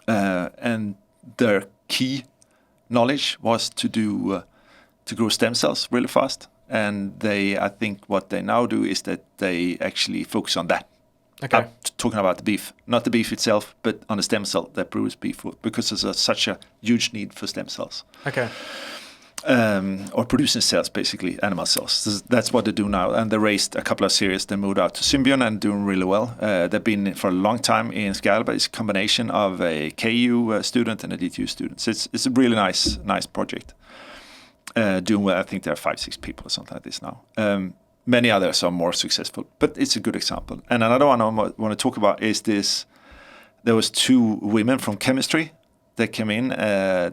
And their key knowledge was to grow stem cells really fast. And I think what they now do is that they actually focus on that. Okay. Talking about the beef, not the beef itself, but on the stem cell that produces beef, because there's such a huge need for stem cells. Okay. Or producing cells, basically, animal cells. That's what they do now. And they raised a couple of series. They moved out to Symbion and doing really well. They've been for a long time in SkyLab. It's a combination of a KU student and a DTU student. So it's a really nice project. Doing well. I think there are 5-6 people or something like this now. Many others are more successful, but it's a good example. And another one I want to talk about is this. There was 2 women from chemistry that came in.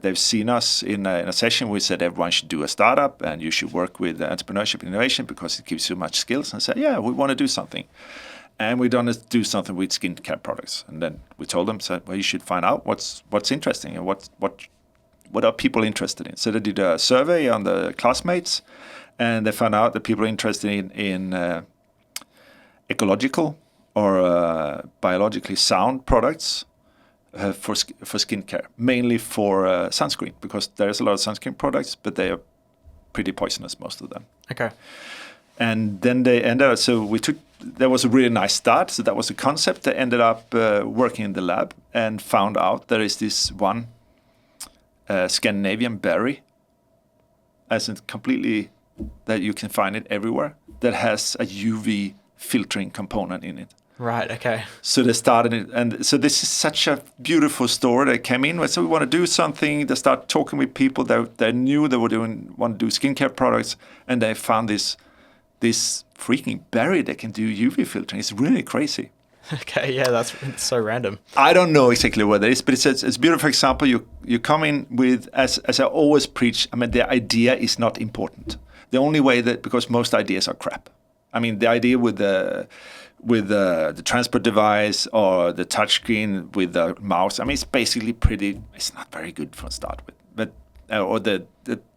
They've seen us in a session. We said everyone should do a startup and you should work with entrepreneurship and innovation because it gives you much skills. And said, yeah, we want to do something. And we want to do something with skincare products. And then we told them, well, you should find out what's interesting and what are people interested in. So they did a survey on the classmates, and they found out that people are interested in ecological or biologically sound products for skincare, mainly for sunscreen, because there's a lot of sunscreen products, but they are pretty poisonous, most of them. Okay. And then they ended up, there was a really nice start. So that was the concept. They ended up working in the lab and found out there is this one Scandinavian berry, as in completely, that you can find it everywhere, that has a UV filtering component in it. Right, okay. So they started it, and so this is such a beautiful story. They came in, so we want to do something. They started talking with people that they knew they want to do skincare products, and they found this freaking berry that can do UV filtering. It's really crazy. Okay, yeah, it's so random. I don't know exactly what it is, but it's a beautiful example. You come in with, as I always preach, I mean, the idea is not important. The only way because most ideas are crap. I mean, the idea with the transport device or the touchscreen with the mouse, I mean, it's basically it's not very good for start with. But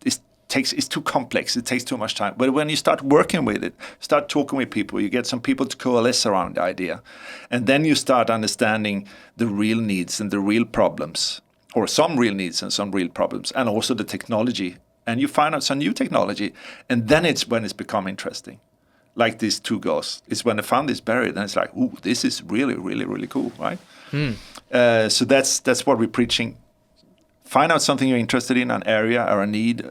it's it's too complex. It takes too much time. But when you start working with it, start talking with people, you get some people to coalesce around the idea, and then you start understanding the real needs and the real problems, or some real needs and some real problems, and also the technology. And you find out some new technology, and then it's when it's become interesting. Like these two girls, it's when they found this buried, and it's like, ooh, this is really, really, really cool, right? So that's what we're preaching. Find out something you're interested in, an area or a need,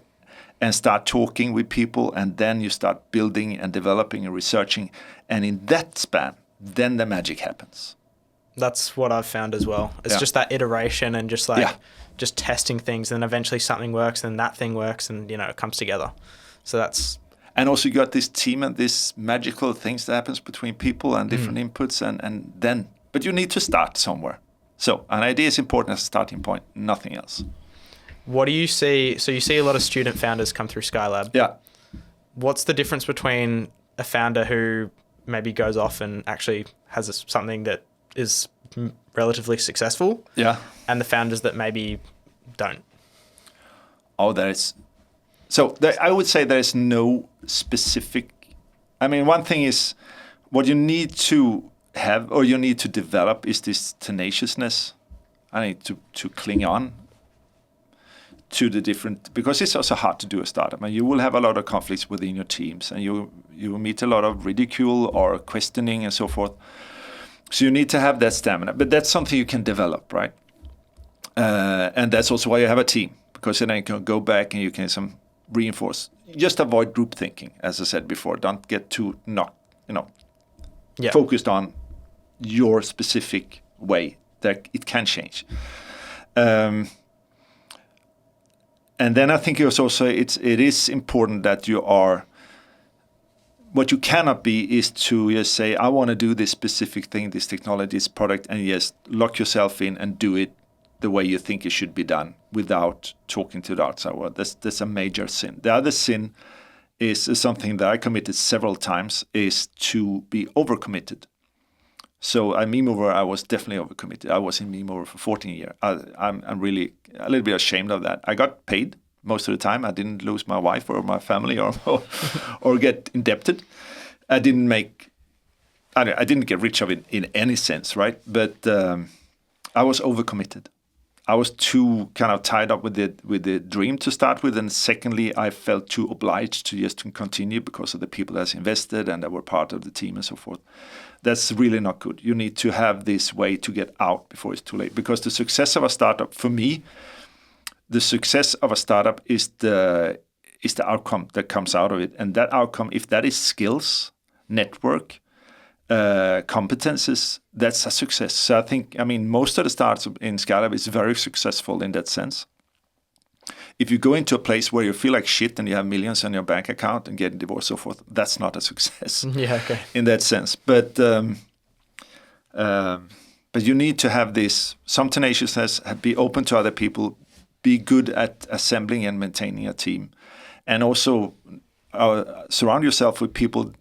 and start talking with people, and then you start building and developing and researching, and in that span, then the magic happens. That's what I've found as well. It's just that iteration and just like just testing things, and eventually something works, and that thing works, and it comes together. So that's. And also you got this team and this magical things that happens between people and different inputs, and then, but you need to start somewhere. So an idea is important as a starting point, nothing else. What do you see? So you see a lot of student founders come through SkyLab. Yeah. What's the difference between a founder who maybe goes off and actually has something that is relatively successful, and the founders that maybe don't? Oh, I would say there is no specific. I mean, one thing is what you need to have or you need to develop is this tenaciousness. I need to cling on to the different, because it's also hard to do a startup, and you will have a lot of conflicts within your teams, and you will meet a lot of ridicule or questioning and so forth. So you need to have that stamina, but that's something you can develop, right? And that's also why you have a team, because then you can go back and you can reinforce. Just avoid group thinking, as I said before. Don't get too focused on your specific way. That it can change. And then I think it is important that you are. What you cannot be is to just say, I want to do this specific thing, this technology, this product, and yes, lock yourself in and do it the way you think it should be done without talking to the outside world. That's a major sin. The other sin is something that I committed several times, is to be overcommitted. So at Memover, I was definitely overcommitted. I was in Memover for 14 years. I'm really a little bit ashamed of that. I got paid most of the time. I didn't lose my wife or my family or get indebted. I didn't get rich of it in any sense, right? But I was overcommitted. I was too kind of tied up with the dream to start with, and secondly, I felt too obliged to just to continue because of the people that's invested and that were part of the team and so forth. That's really not good. You need to have this way to get out before it's too late, because the success of a startup, for me, the success of a startup is the outcome that comes out of it, and that outcome, if that is skills, network, competences, that's a success. So I mean, most of the startups in SkyLab is very successful in that sense. If you go into a place where you feel like shit and you have millions on your bank account and get divorced, so forth, that's not a success. In that sense. But you need to have this, some tenaciousness, be open to other people, be good at assembling and maintaining a team, and also surround yourself with people.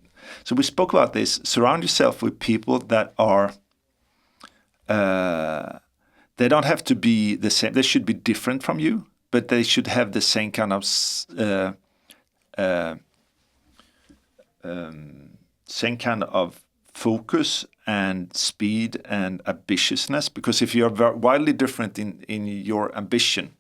So we spoke about this. Surround yourself with people that are. They don't have to be the same. They should be different from you, but they should have the same kind of focus and speed and ambitiousness. Because if you are wildly different in your ambition,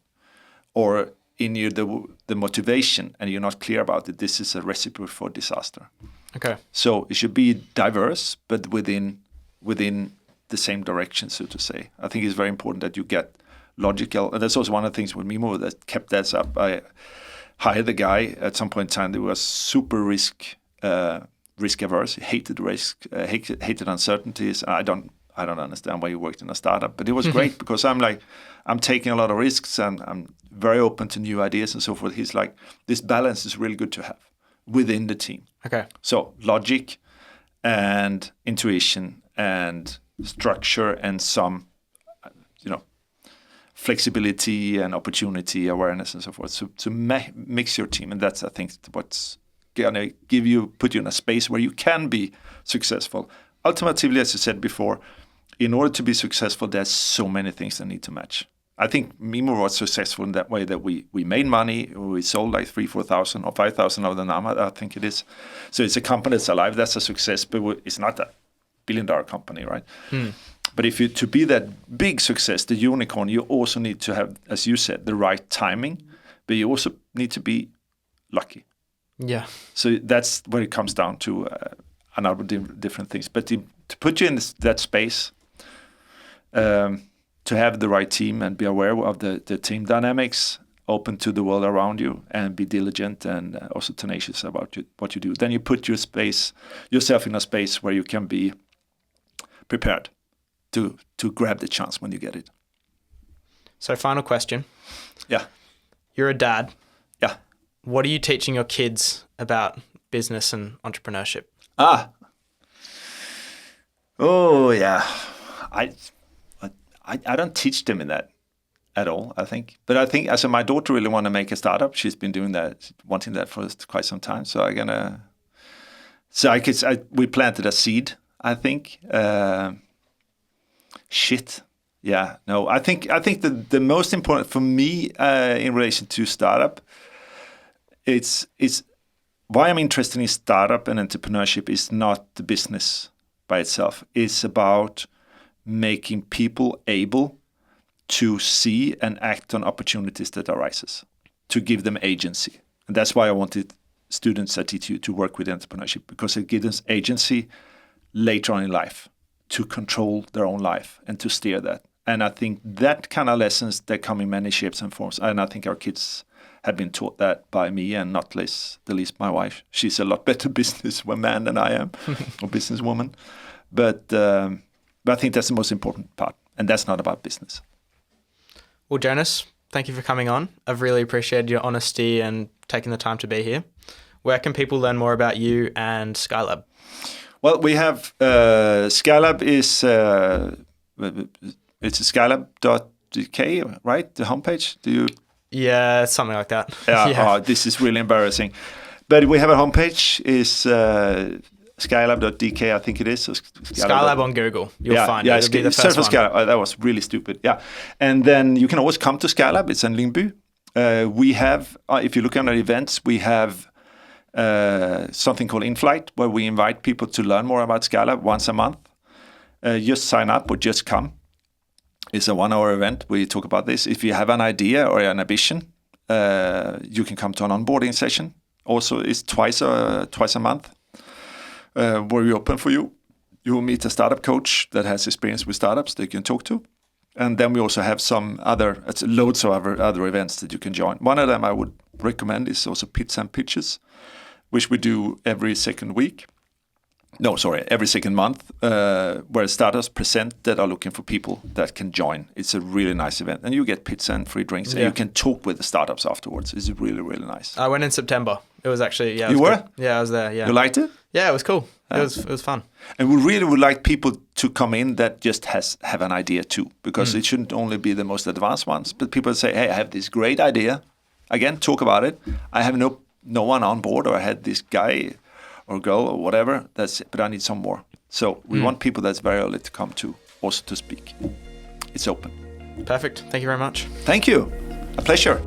or in the motivation, and you're not clear about it, this is a recipe for disaster. Okay. So it should be diverse, but within the same direction, so to say. I think it's very important that you get logical, and that's also one of the things with Mimo that kept that up. I hired a guy at some point in time that was super risk averse. He hated risk, hated uncertainties. I don't understand why he worked in a startup, but it was great because I'm taking a lot of risks and I'm very open to new ideas and so forth. He's like, this balance is really good to have within the team. Okay. So logic and intuition and structure and some, flexibility and opportunity awareness and so forth. So to mix your team, and that's, I think, what's gonna put you in a space where you can be successful. Ultimately, as I said before, in order to be successful, there's so many things that need to match. I think Mimo was successful in that way that we made money. We sold like 4,000 or 5,000 of the Nama, I think it is. So it's a company that's alive. That's a success, but it's not a billion-dollar company, right? But if you to be that big success, the unicorn, you also need to have, as you said, the right timing, but you also need to be lucky. Yeah. So that's where it comes down to a number of different things. But to put you in that space, to have the right team and be aware of the team dynamics, open to the world around you, and be diligent and also tenacious about what you do. Then you put yourself in a space where you can be prepared to grab the chance when you get it. So final question. Yeah. You're a dad. Yeah. What are you teaching your kids about business and entrepreneurship? Oh, yeah. I don't teach them in that at all, I think. But I think as my daughter really want to make a startup. She's been doing that, wanting that for quite some time. So we planted a seed, I think. Yeah, no, I think the most important for me in relation to startup, it's why I'm interested in startup and entrepreneurship is not the business by itself. It's about making people able to see and act on opportunities that arises, to give them agency. And that's why I wanted students at TTU to work with entrepreneurship, because it gives them agency later on in life to control their own life and to steer that. And I think that kind of lessons, they come in many shapes and forms. And I think our kids have been taught that by me, and not the least my wife. She's a lot better businesswoman than I am, or businesswoman. But I think that's the most important part. And that's not about business. Well, Jonas, thank you for coming on. I've really appreciated your honesty and taking the time to be here. Where can people learn more about you and SkyLab? Well, we have SkyLab is it's skylab.dk, right? The homepage. Do you? Yeah, something like that. Yeah. Oh, this is really embarrassing. But we have a homepage. Is skylab.dk, I think it is. So SkyLab on Google. You'll find it. It'll be the first one. SkyLab. Oh, that was really stupid. Yeah. And then you can always come to SkyLab. It's in Lyngby. We have, if you look at our events, we have something called InFlight, where we invite people to learn more about SkyLab once a month. Just sign up or just come. It's a 1-hour event. We talk about this. If you have an idea or an ambition, you can come to an onboarding session. Also, it's twice a month, where we open for you. You will meet a startup coach that has experience with startups that you can talk to. And then we also have loads of other events that you can join. One of them I would recommend is also Pits and Pitches, which we do every second month, where startups present that are looking for people that can join. It's a really nice event. And you get pizza and free drinks, and you can talk with the startups afterwards. It's really, really nice. I went in September. It was actually, You were? Good. Yeah, I was there, yeah. You liked it? Yeah, it was cool. It was fun. And we really would like people to come in that just have an idea too, because it shouldn't only be the most advanced ones, but people say, hey, I have this great idea. Again, talk about it. I have no one on board, or I had this guy or girl or whatever, but I need some more. So we want people that's very early to come to, also to speak. It's open. Perfect. Thank you very much. Thank you. A pleasure.